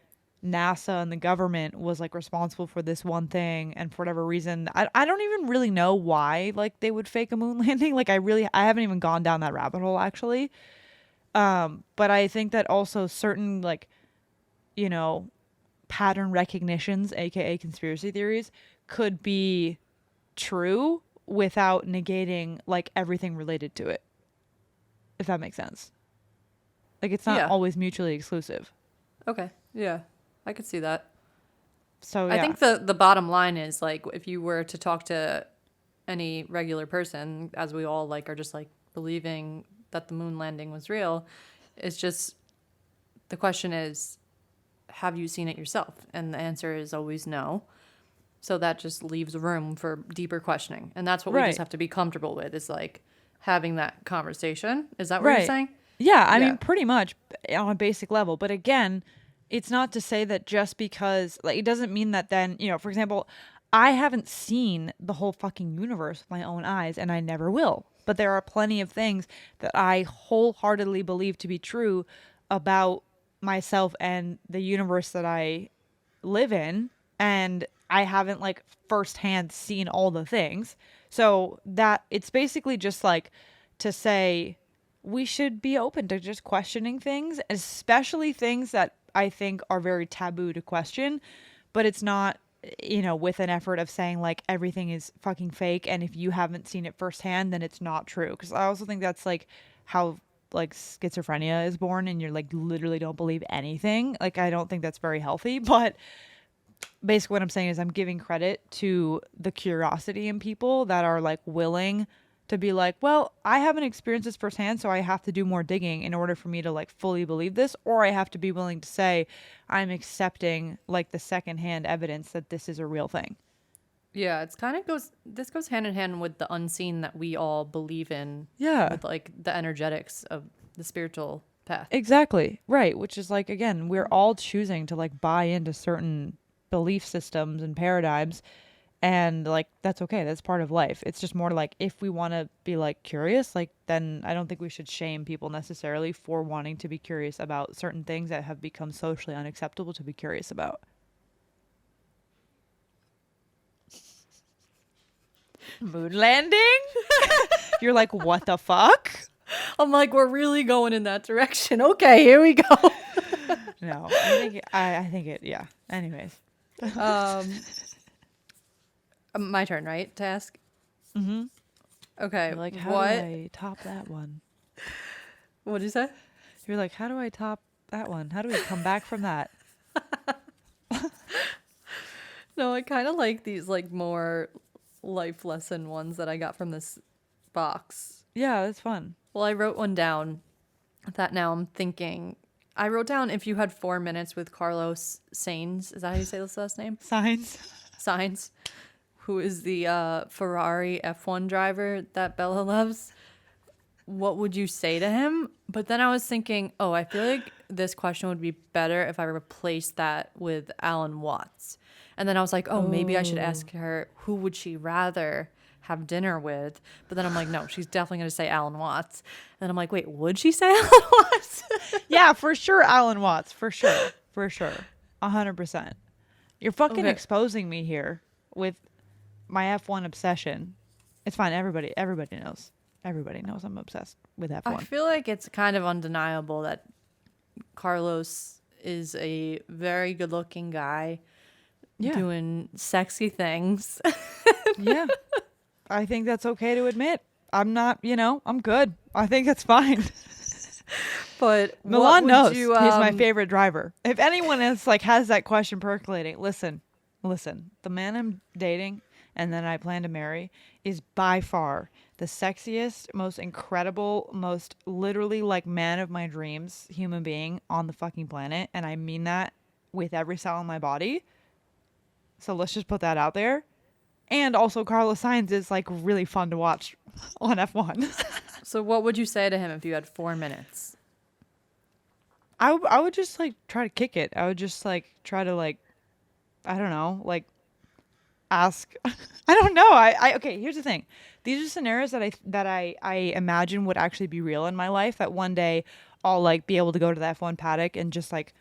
NASA and the government was like responsible for this one thing, and for whatever reason, I don't even really know why like they would fake a moon landing. Like, I haven't even gone down that rabbit hole actually. But I think that also certain like, you know, pattern recognitions, aka conspiracy theories, could be true without negating like everything related to it. If that makes sense. Like it's not always mutually exclusive. Okay. Yeah. I could see that. So yeah. I think the bottom line is like if you were to talk to any regular person, as we all like are just like believing that the moon landing was real, it's just the question is, have you seen it yourself? And the answer is always no. So that just leaves room for deeper questioning. And that's what we just have to be comfortable with, is like having that conversation. Is that what you're saying? Yeah, I mean, pretty much on a basic level. But again, it's not to say that just because, like, it doesn't mean that then, you know, for example, I haven't seen the whole fucking universe with my own eyes, and I never will. But there are plenty of things that I wholeheartedly believe to be true about myself and the universe that I live in. And I haven't like firsthand seen all the things. So that it's basically just like to say we should be open to just questioning things, especially things that I think are very taboo to question, but it's not, you know, with an effort of saying like everything is fucking fake. And if you haven't seen it firsthand, then it's not true. Cause I also think that's like how like schizophrenia is born, and you're like literally don't believe anything. Like, I don't think that's very healthy, but basically what I'm saying is I'm giving credit to the curiosity in people that are like willing to be like, well, I haven't experienced this firsthand, so I have to do more digging in order for me to like fully believe this, or I have to be willing to say I'm accepting like the secondhand evidence that this is a real thing. Yeah, it's kind of this goes hand in hand with the unseen that we all believe in. Yeah. With like the energetics of the spiritual path. Exactly. Right. Which is like, again, we're all choosing to like buy into certain belief systems and paradigms, and like that's okay, that's part of life. It's just more like if we want to be like curious, like then I don't think we should shame people necessarily for wanting to be curious about certain things that have become socially unacceptable to be curious about. Moon landing. You're like, what the fuck? I'm like, we're really going in that direction. Okay, here we go. No, I think it yeah, anyways. My turn, right, to ask? Mm-hmm. Okay. You're like, how do I top that one? What'd you say? You're like, how do I top that one? How do we come back from that? No, I kind of like these like more life lesson ones that I got from this box. Yeah, that's fun. Well, I wrote one down that now I'm thinking. I wrote down if you had 4 minutes with Carlos Sainz. Is that how you say this last name? Sainz, who is the Ferrari F1 driver that Bella loves. What would you say to him? But then I was thinking, oh, I feel like this question would be better if I replaced that with Alan Watts. And then I was like, oh, maybe I should ask her, who would she rather have dinner with? But then I'm like, no, she's definitely going to say Alan Watts. And then I'm like, wait, would she say Alan Watts? Yeah, for sure, Alan Watts. For sure. 100%. You're fucking exposing me here with my F1 obsession. It's fine. Everybody knows. Everybody knows I'm obsessed with F1. I feel like it's kind of undeniable that Carlos is a very good-looking guy doing sexy things. Yeah. I think that's okay to admit. I'm not, I'm good. I think that's fine. But Milan knows he's my favorite driver. If anyone else like has that question percolating, listen. The man I'm dating and then I plan to marry is by far the sexiest, most incredible, most literally like man of my dreams human being on the fucking planet. And I mean that with every cell in my body. So let's just put that out there. And also Carlos Sainz is like really fun to watch on F1. So what would you say to him if you had 4 minutes? I would just like try to kick it. I would just like try to like, I don't know, like ask. I don't know. Okay, here's the thing. These are scenarios that I imagine would actually be real in my life, that one day I'll like be able to go to the F1 paddock and just like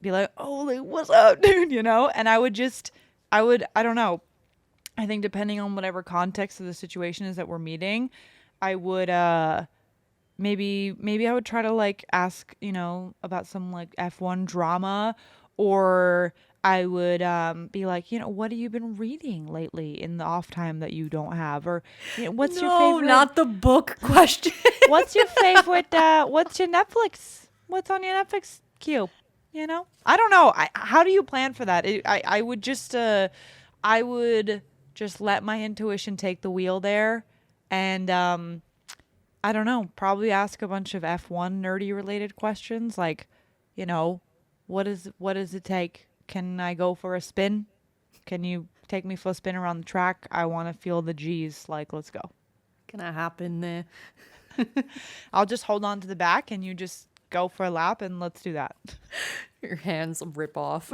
be like, oh, like, what's up, dude? And I don't know. I think depending on whatever context of the situation is that we're meeting, I would maybe I would try to like ask, about some like F1 drama, or I would be like, what have you been reading lately in the off time that you don't have? Or what's your favorite? No, not the book question. What's your favorite? What's your Netflix? What's on your Netflix queue? I don't know. How do you plan for that? I would just let my intuition take the wheel there, and I don't know. Probably ask a bunch of F1 nerdy related questions, like, what does it take? Can I go for a spin? Can you take me for a spin around the track? I want to feel the G's. Like, let's go. Can I hop in there? I'll just hold on to the back and you just go for a lap and let's do that. Your hands rip off.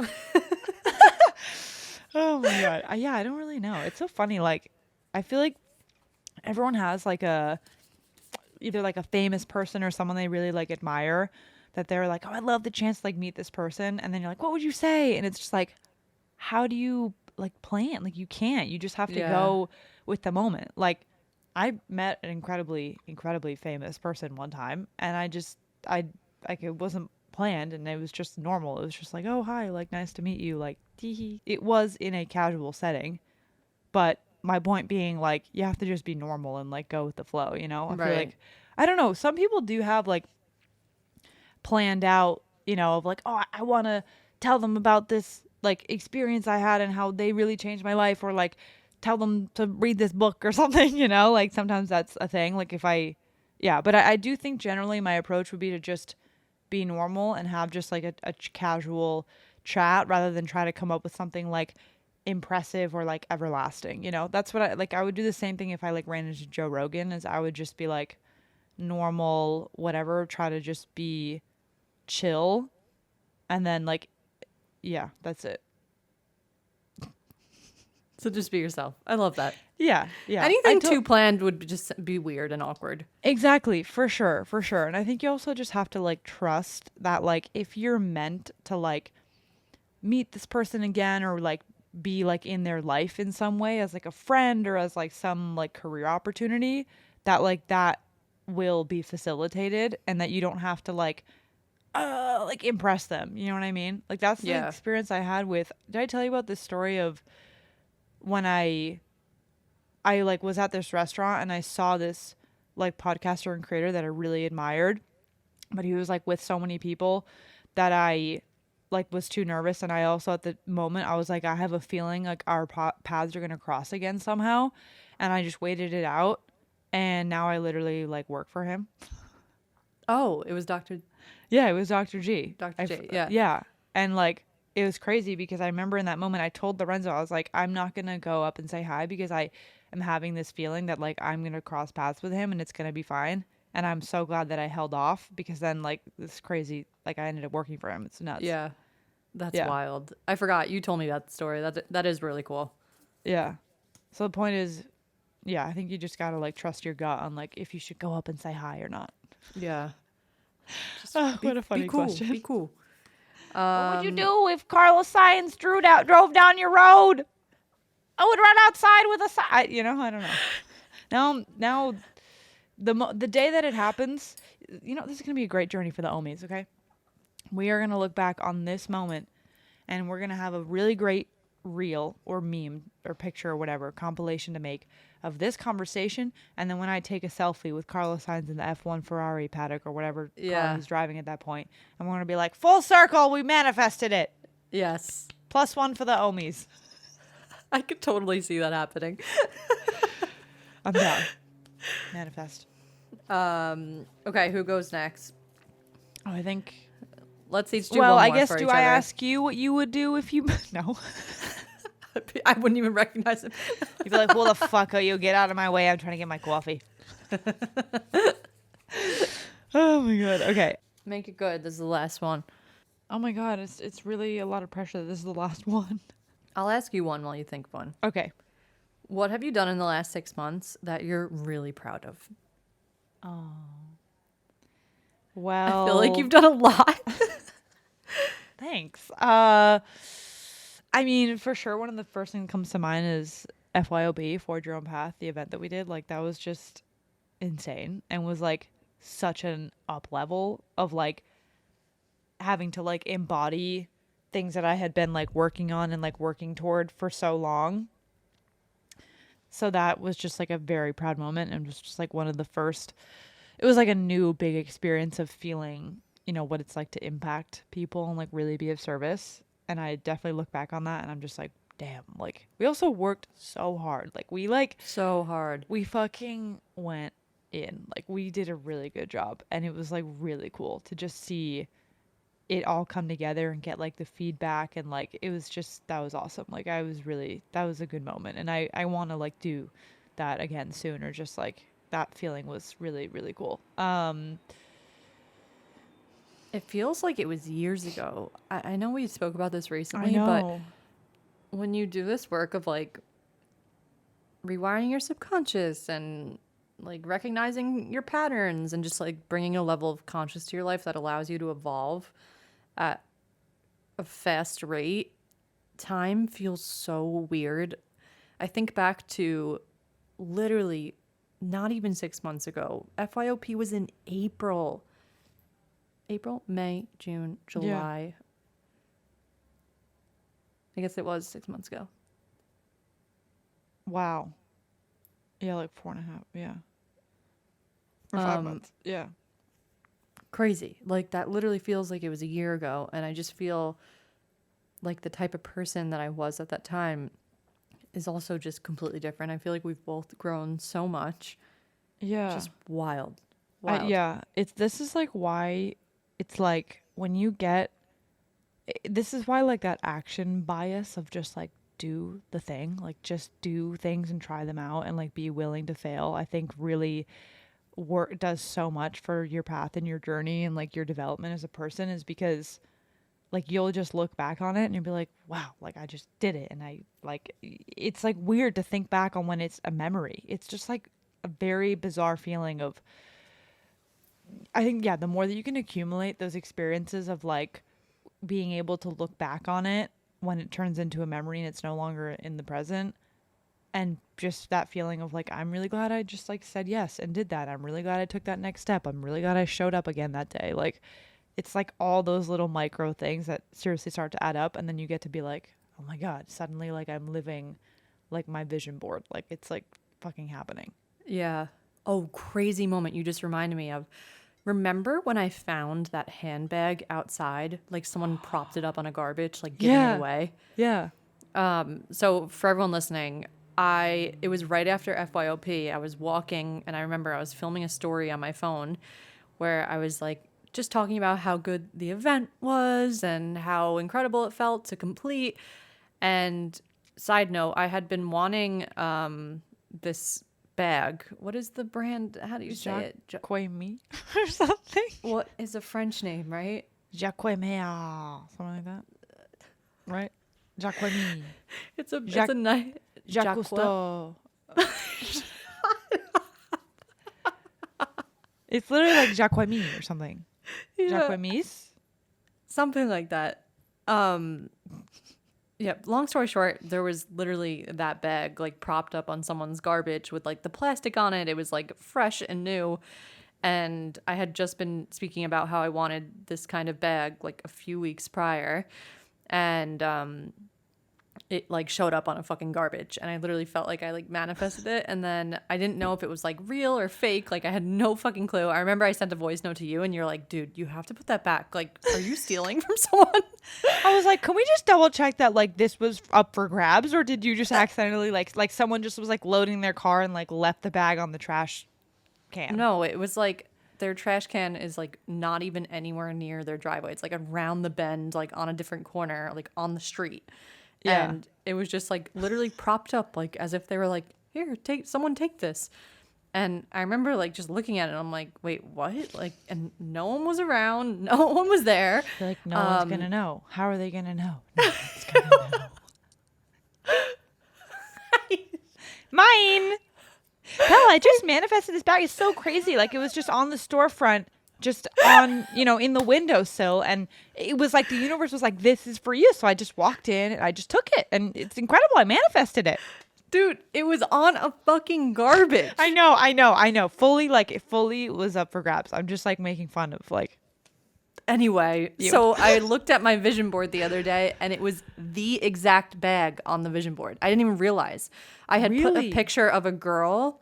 Oh my God. Yeah, I don't really know. It's so funny. Like, I feel like everyone has like either like a famous person or someone they really like admire that they're like, oh, I'd love the chance to like meet this person. And then you're like, what would you say? And it's just like, how do you like plan? Like, you can't. You just have to go with the moment. Like, I met an incredibly, incredibly famous person one time, and it wasn't planned, and it was just normal. It was just like, oh, hi, like, nice to meet you. Like, tee. It was in a casual setting, but my point being, like, you have to just be normal and like go with the flow, I feel like, I don't know. Some people do have like planned out, of like, oh, I want to tell them about this like experience I had and how they really changed my life, or like tell them to read this book or something, like sometimes that's a thing. Like but I do think generally my approach would be to just be normal and have just like a casual chat rather than try to come up with something like impressive or like everlasting, that's what I would do the same thing if I like ran into Joe Rogan, is I would just be like normal, whatever, try to just be chill, and then like, yeah, that's it. So just be yourself. I love that. Yeah. Anything too planned would just be weird and awkward. Exactly, for sure. And I think you also just have to like trust that like if you're meant to like meet this person again or like be like in their life in some way as like a friend or as like some like career opportunity, that like that will be facilitated, and that you don't have to like impress them. You know what I mean? Like that's the experience I had with. Did I tell you about this story of when I like was at this restaurant and I saw this like podcaster and creator that I really admired, but he was like with so many people that I like was too nervous, and I also at the moment I was like, I have a feeling like our paths are gonna cross again somehow, and I just waited it out, and now I literally like work for him. Oh, it was Dr. Yeah, it was Dr. G. Dr. J, yeah. Yeah. And like, it was crazy because I remember in that moment, I told Lorenzo, I was like, I'm not going to go up and say hi because I am having this feeling that like I'm going to cross paths with him and it's going to be fine. And I'm so glad that I held off, because then like this crazy, like I ended up working for him. It's nuts. Yeah. That's wild. I forgot. You told me that story. That is really cool. Yeah. So the point is, yeah, I think you just got to like trust your gut on like if you should go up and say hi or not. Yeah. What a funny question. Be cool. What would you do if Carlos Sainz drove down your road? I would run outside with a sign. I don't know. Now, the day that it happens, this is gonna be a great journey for the ooomies. Okay, we are gonna look back on this moment, and we're gonna have a really great reel or meme or picture or whatever compilation to make of this conversation, and then when I take a selfie with Carlos Sainz in the F1 Ferrari paddock or whatever car he's driving at that point, and we're gonna be like, full circle, we manifested it. Yes. +1 for the ooomies. I could totally see that happening. I'm down. Manifest. Okay, who goes next? Oh, I think. Let's each do one more I guess, for do each I other. ask you what you would do if you... No. I wouldn't even recognize him. You'd be like, well, the fuck are you? Get out of my way. I'm trying to get my coffee. Oh, my God. Okay. Make it good. This is the last one. Oh, my God. It's really a lot of pressure that this is the last one. I'll ask you one while you think of one. Okay. What have you done in the last 6 months that you're really proud of? Oh. Well. I feel like you've done a lot. Thanks. I mean, for sure, one of the first things that comes to mind is FYOB, Forge Your Own Path, the event that we did. Like, that was just insane and was, like, such an up level of, like, having to, like, embody things that I had been like working on and like working toward for so long. So that was just like a very proud moment, and was just like one of the first, it was like a new big experience of feeling, you know, what it's like to impact people and like really be of service. And I definitely look back on that and I'm just like, damn, like we also worked so hard. Like So hard. we fucking went in. Like we did a really good job, and it was like really cool to just see it all come together and get like the feedback, and like it was just, that was awesome. Like I was really, that was a good moment, and I want to like do that again soon, or just like that feeling was really really cool. It feels like it was years ago. I know we spoke about this recently, I know. but when you do this work of like rewiring your subconscious and like recognizing your patterns and just like bringing a level of conscious to your life that allows you to evolve at a fast rate, time feels so weird. I think back to literally not even 6 months ago. FYOP was in April, May, June, July. Yeah. I guess it was 6 months ago. Wow. Yeah, like 4.5. Yeah. Or 5 months. Yeah. Crazy. Like that literally feels like it was a year ago. And I just feel like the type of person that I was at that time is also just completely different. I feel like we've both grown so much. Yeah. Just wild. Yeah. This is like why it's like when you get, this is why like that action bias of just like do the thing, like just do things and try them out and like be willing to fail, I think really does so much for your path and your journey and like your development as a person, is because like you'll just look back on it and you'll be like, wow, like I just did it. And I like, it's like weird to think back on when it's a memory. It's just like a very bizarre feeling of, I think, yeah, the more that you can accumulate those experiences of like being able to look back on it when it turns into a memory and it's no longer in the present, and just that feeling of like, I'm really glad I just like said yes and did that. I'm really glad I took that next step. I'm really glad I showed up again that day. Like it's like all those little micro things that seriously start to add up, and then you get to be like, oh my God, suddenly like I'm living like my vision board. Like it's like fucking happening. Yeah. Oh, crazy moment you just reminded me of. Remember when I found that handbag outside? Like someone propped it up on a garbage, like giving it away. Yeah. So for everyone listening, it was right after FYOP. I was walking and I remember I was filming a story on my phone where I was like just talking about how good the event was and how incredible it felt to complete. And side note, I had been wanting this bag. What is the brand? How do you say it? Jacquemus or something. What is a French name, right? Jacquemus, something like that. Right? Jacquemus. It's a nice Jacques Cousteau. It's literally like Jacquemus or something. Yeah. Jacquemus? Something like that. Yeah, long story short, there was literally that bag like propped up on someone's garbage with like the plastic on it. It was like fresh and new. And I had just been speaking about how I wanted this kind of bag like a few weeks prior. And it like showed up on a fucking garbage, and I literally felt like I like manifested it. And then I didn't know if it was like real or fake. Like I had no fucking clue. I remember I sent a voice note to you and you're like, dude, you have to put that back. Like, are you stealing from someone? I was like, can we just double check that like this was up for grabs, or did you just accidentally like someone just was like loading their car and like left the bag on the trash can? No, it was like their trash can is like not even anywhere near their driveway. It's like around the bend, like on a different corner, like on the street. Yeah. And it was just like literally propped up, like as if they were like, here, someone take this. And I remember like just looking at it and I'm like, wait, what? Like, and no one was around. No one was there. You're like, no one's going to know. How are they going to know? No one's going to know. Mine. Hell, I just manifested this bag. It's so crazy. Like it was just on the storefront, just on, in the windowsill. And it was like the universe was like, this is for you. So I just walked in and I just took it. And it's incredible. I manifested it. Dude, it was on a fucking garbage. I know. Fully, like, it fully was up for grabs. I'm just, like, making fun of, like, Anyway, so I looked at my vision board the other day, and it was the exact bag on the vision board. I didn't even realize. I had put a picture of a girl.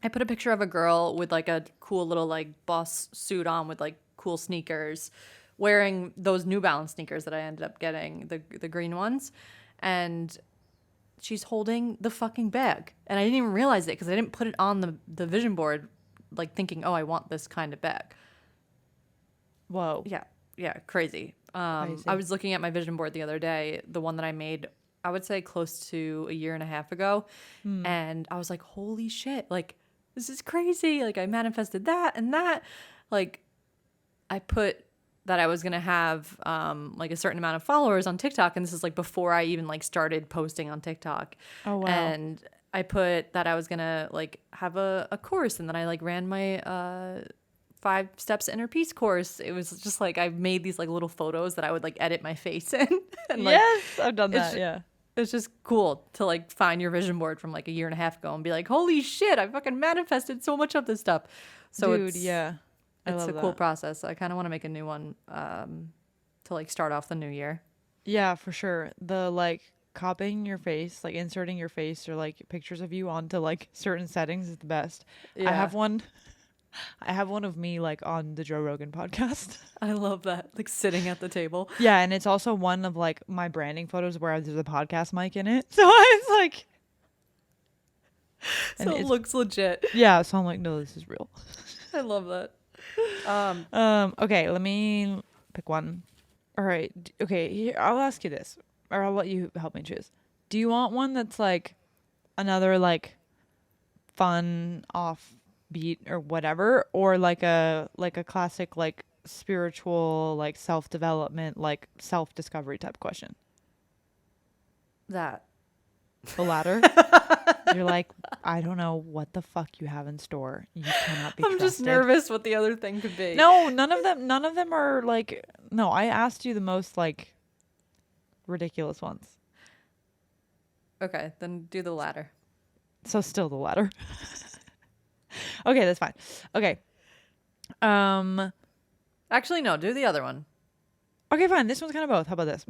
I put a picture of a girl with like a cool little like boss suit on with like cool sneakers, wearing those New Balance sneakers that I ended up getting, the green ones. And she's holding the fucking bag. And I didn't even realize it because I didn't put it on the vision board, like thinking, oh, I want this kind of bag. Whoa. Yeah, crazy. I was looking at my vision board the other day, the one that I made, I would say close to a year and a half ago. And I was like, holy shit, like, this is crazy. Like, I manifested that and that. Like, I put that I was going to have like a certain amount of followers on TikTok. And this is like before I even like started posting on TikTok. Oh, wow. And I put that I was going to like have a course. And then I like ran my 5 steps to inner peace course. It was just like I made these like little photos that I would like edit my face in. And, like, yes, I've done that. Yeah. It's just cool to like find your vision board from like a year and a half ago and be like, holy shit, I fucking manifested so much of this stuff. So Dude, yeah. It's a cool process. I kind of want to make a new one to like start off the new year. Yeah, for sure. The like copying your face, like inserting your face or like pictures of you onto like certain settings is the best. Yeah. I have one of me like on the Joe Rogan podcast. I love that. Like sitting at the table. Yeah, and it's also one of like my branding photos where there's a podcast mic in it. So it's like so it looks legit. Yeah, so I'm like, no, this is real. I love that. Okay, let me pick one. All right. Okay, here, I'll ask you this, or I'll let you help me choose. Do you want one that's like another like fun offbeat or whatever, or like a classic like spiritual like self-development like self-discovery type question? That. The latter. You're like, I don't know what the fuck you have in store. You cannot be I'm trusted. just nervous what the other thing could be. No, none of them are like, no, I asked you the most like ridiculous ones. Okay, then do the latter. So still the latter. Okay, that's fine. Okay. Actually, no, do the other one. Okay, fine. This one's kind of both. How about this?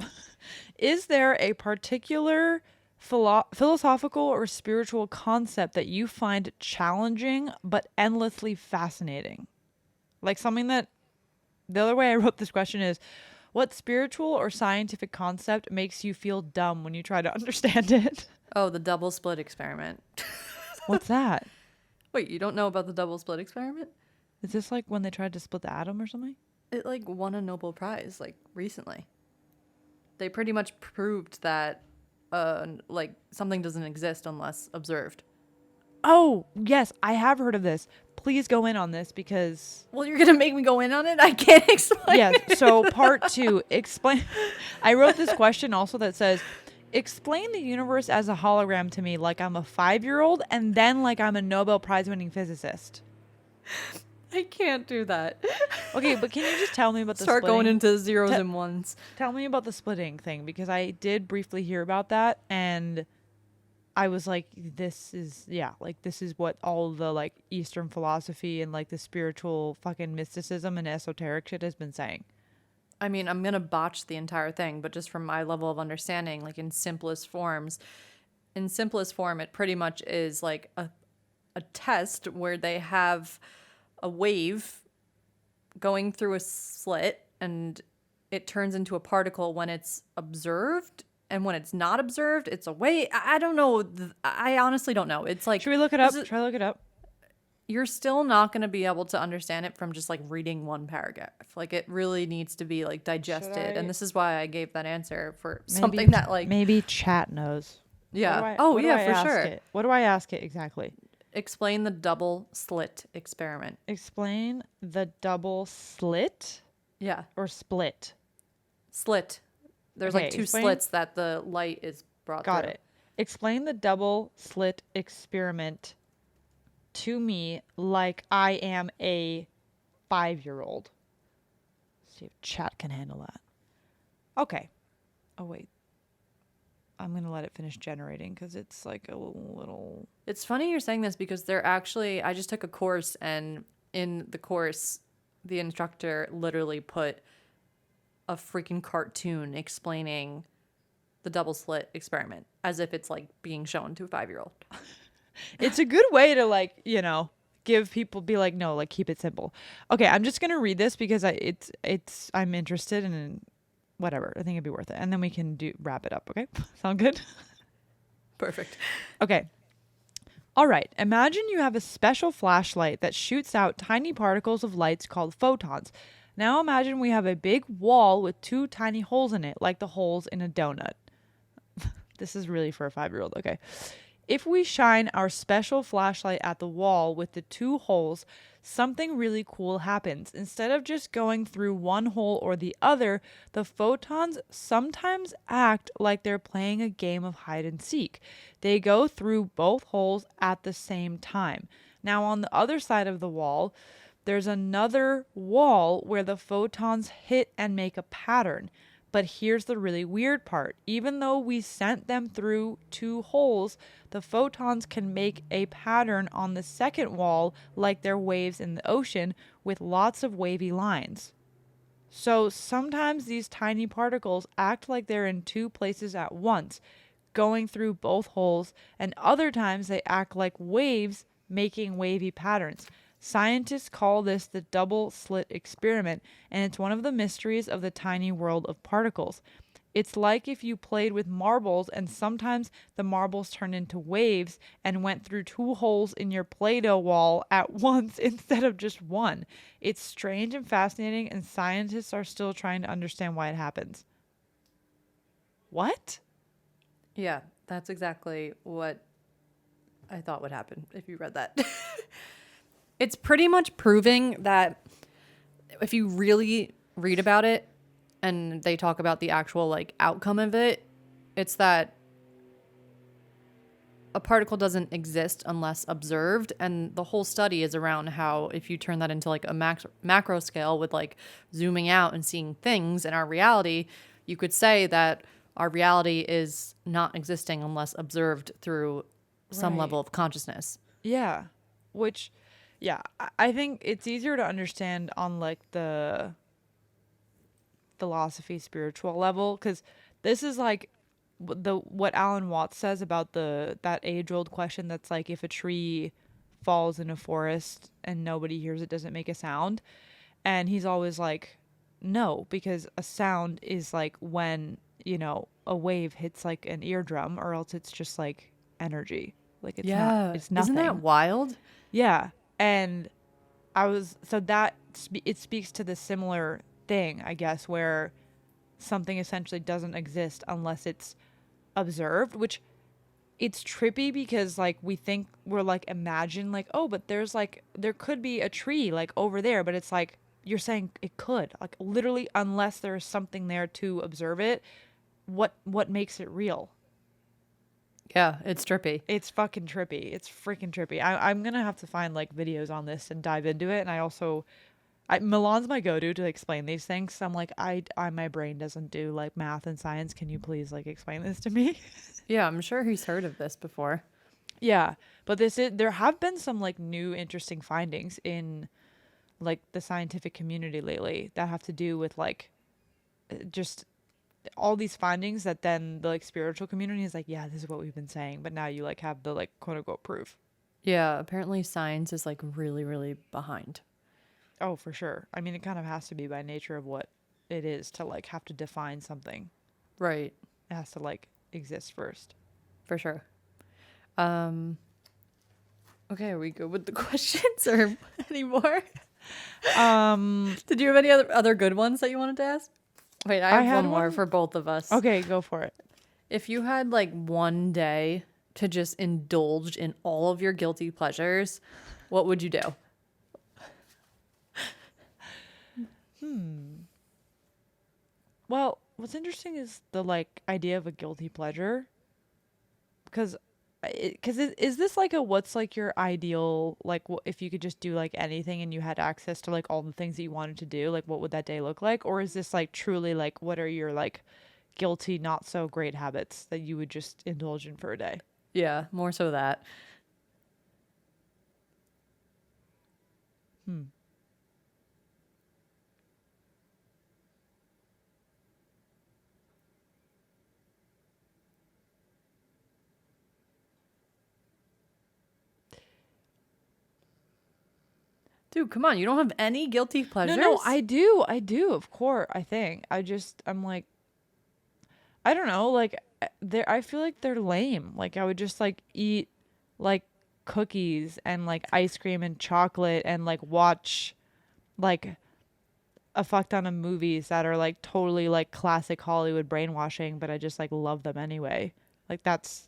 Is there a particular philosophical or spiritual concept that you find challenging but endlessly fascinating? Like something that, the other way I wrote this question is, what spiritual or scientific concept makes you feel dumb when you try to understand it? Oh, the double split experiment. What's that? Wait, you don't know about the double split experiment? Is this like when they tried to split the atom or something? It like won a Nobel Prize like recently. They pretty much proved that like something doesn't exist unless observed. Oh, yes, I have heard of this. Please go in on this because... Well, you're going to make me go in on it? I can't explain. Yes, so part 2, explain... I wrote this question also that says, explain the universe as a hologram to me like I'm a 5-year-old and then like I'm a Nobel Prize winning physicist. I can't do that. Okay, but can you just tell me about the Start splitting? going into zeros and ones. Tell me about the splitting thing because I did briefly hear about that and I was like, this is what all the like Eastern philosophy and like the spiritual fucking mysticism and esoteric shit has been saying. I mean, I'm going to botch the entire thing, but just from my level of understanding, like in simplest form, it pretty much is like a test where they have a wave going through a slit and it turns into a particle when it's observed, and when it's not observed it's a wave. I don't know. I honestly don't know. It's like, should we look it up? Try to look it up. You're still not going to be able to understand it from just like reading one paragraph. Like it really needs to be like digested, and this is why I gave that answer for something that like maybe chat knows. Yeah. For sure. What do I ask it exactly? Explain the double slit experiment. Explain the double slit? Yeah. Or split? Slit. There's like 2 slits that the light is brought through. Got it. Explain the double slit experiment to me like I am a 5-year-old. See if chat can handle that. Okay. Oh, wait. I'm going to let it finish generating because it's like a little... It's funny you're saying this because they're actually... I just took a course, and in the course, the instructor literally put a freaking cartoon explaining the double slit experiment as if it's like being shown to a 5-year-old. It's a good way to like, give people, be like, no, like keep it simple. Okay, I'm just gonna read this because I'm interested in whatever. I think it'd be worth it, and then we can wrap it up. Okay, sound good? Perfect. Okay. All right. Imagine you have a special flashlight that shoots out tiny particles of lights called photons. Now imagine we have a big wall with 2 tiny holes in it, like the holes in a donut. This is really for a 5-year-old. Okay. If we shine our special flashlight at the wall with the 2 holes, something really cool happens. Instead of just going through one hole or the other, the photons sometimes act like they're playing a game of hide and seek. They go through both holes at the same time. Now, on the other side of the wall, there's another wall where the photons hit and make a pattern. But here's the really weird part. Even though we sent them through 2 holes, the photons can make a pattern on the second wall like they're waves in the ocean with lots of wavy lines. So sometimes these tiny particles act like they're in 2 places at once, going through both holes, and other times they act like waves making wavy patterns. Scientists call this the double slit experiment, and it's one of the mysteries of the tiny world of particles. It's like if you played with marbles and sometimes the marbles turned into waves and went through 2 holes in your Play-Doh wall at once instead of just one. It's strange and fascinating, and scientists are still trying to understand why it happens. What? Yeah, that's exactly what I thought would happen if you read that. It's pretty much proving that if you really read about it and they talk about the actual like outcome of it, it's that a particle doesn't exist unless observed. And the whole study is around how if you turn that into like a macro scale with like zooming out and seeing things in our reality, you could say that our reality is not existing unless observed through some level of consciousness. Yeah. Which, yeah, I think it's easier to understand on like the philosophy spiritual level, because this is like what Alan Watts says about that age-old question that's like, if a tree falls in a forest and nobody hears it, does it make a sound? And he's always like, no, because a sound is like when, a wave hits like an eardrum, or else it's just like energy. Like it's not, it's nothing. Isn't that wild? Yeah. And it speaks to the similar thing, I guess, where something essentially doesn't exist unless it's observed, which it's trippy because like we're like, imagine like, oh, but there could be a tree like over there, but it's like you're saying it could, like literally, unless there's something there to observe it, what makes it real? Yeah, it's trippy. It's fucking trippy. It's freaking trippy. I'm gonna have to find like videos on this and dive into it. And Milan's my go-to to explain these things. So I'm like, my brain doesn't do like math and science. Can you please like explain this to me? Yeah, I'm sure he's heard of this before. Yeah, but there have been some like new interesting findings in like the scientific community lately that have to do with like just all these findings that then the like spiritual community is like, yeah, this is what we've been saying, but now you like have the like quote unquote proof. Yeah, apparently science is like really, really behind. Oh, for sure. I mean, it kind of has to be by nature of what it is to like have to define something. Right. It has to like exist first. For sure. Okay, are we good with the questions or any more? Did you have any other good ones that you wanted to ask? Wait, I have one more for both of us. Okay, go for it. If you had like one day to just indulge in all of your guilty pleasures, what would you do? Well, what's interesting is the like idea of a guilty pleasure, because is this like what's like your ideal, like if you could just do like anything and you had access to like all the things that you wanted to do, like what would that day look like? Or is this like truly like what are your like guilty not so great habits that you would just indulge in for a day? Yeah, more so that. Dude, come on. You don't have any guilty pleasures? No, I do, of course. I'm like, I don't know, like I feel like they're lame. Like I would just like eat like cookies and like ice cream and chocolate and like watch like a fuck ton of movies that are like totally like classic Hollywood brainwashing, but I just like love them anyway. Like that's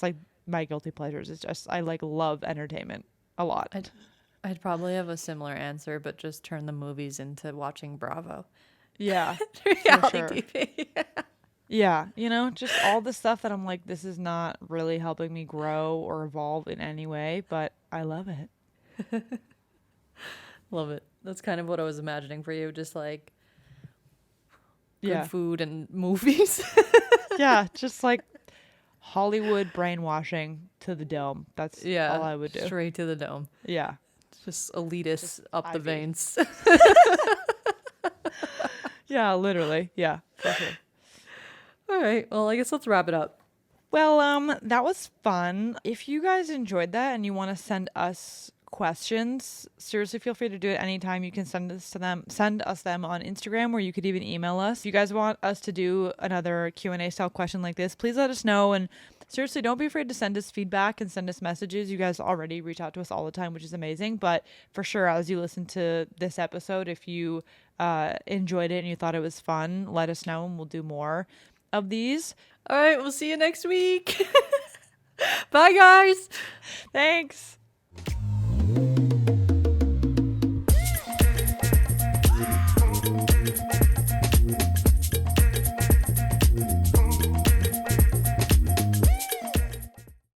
like my guilty pleasures. It's just I like love entertainment a lot. I'd probably have a similar answer, but just turn the movies into watching Bravo. Yeah. Reality TV. Yeah, you know, just all the stuff that I'm like, this is not really helping me grow or evolve in any way, but I love it. Love it. That's kind of what I was imagining for you, just like Yeah. good food and movies. Yeah, just like Hollywood brainwashing to the dome. That's all I would do. Straight to the dome. Yeah. Just elitist up the veins. Yeah, literally. Yeah, for sure. All right. Well, I guess let's wrap it up. Well, that was fun. If you guys enjoyed that and you want to send us questions, seriously feel free to do it anytime. You can send us them on Instagram, or you could even email us. If you guys want us to do another Q&A style question like this, please let us know. And seriously, don't be afraid to send us feedback and send us messages. You guys already reach out to us all the time, which is amazing. But for sure, as you listen to this episode, if you enjoyed it and you thought it was fun, let us know and we'll do more of these. All right, we'll see you next week. Bye, guys. Thanks.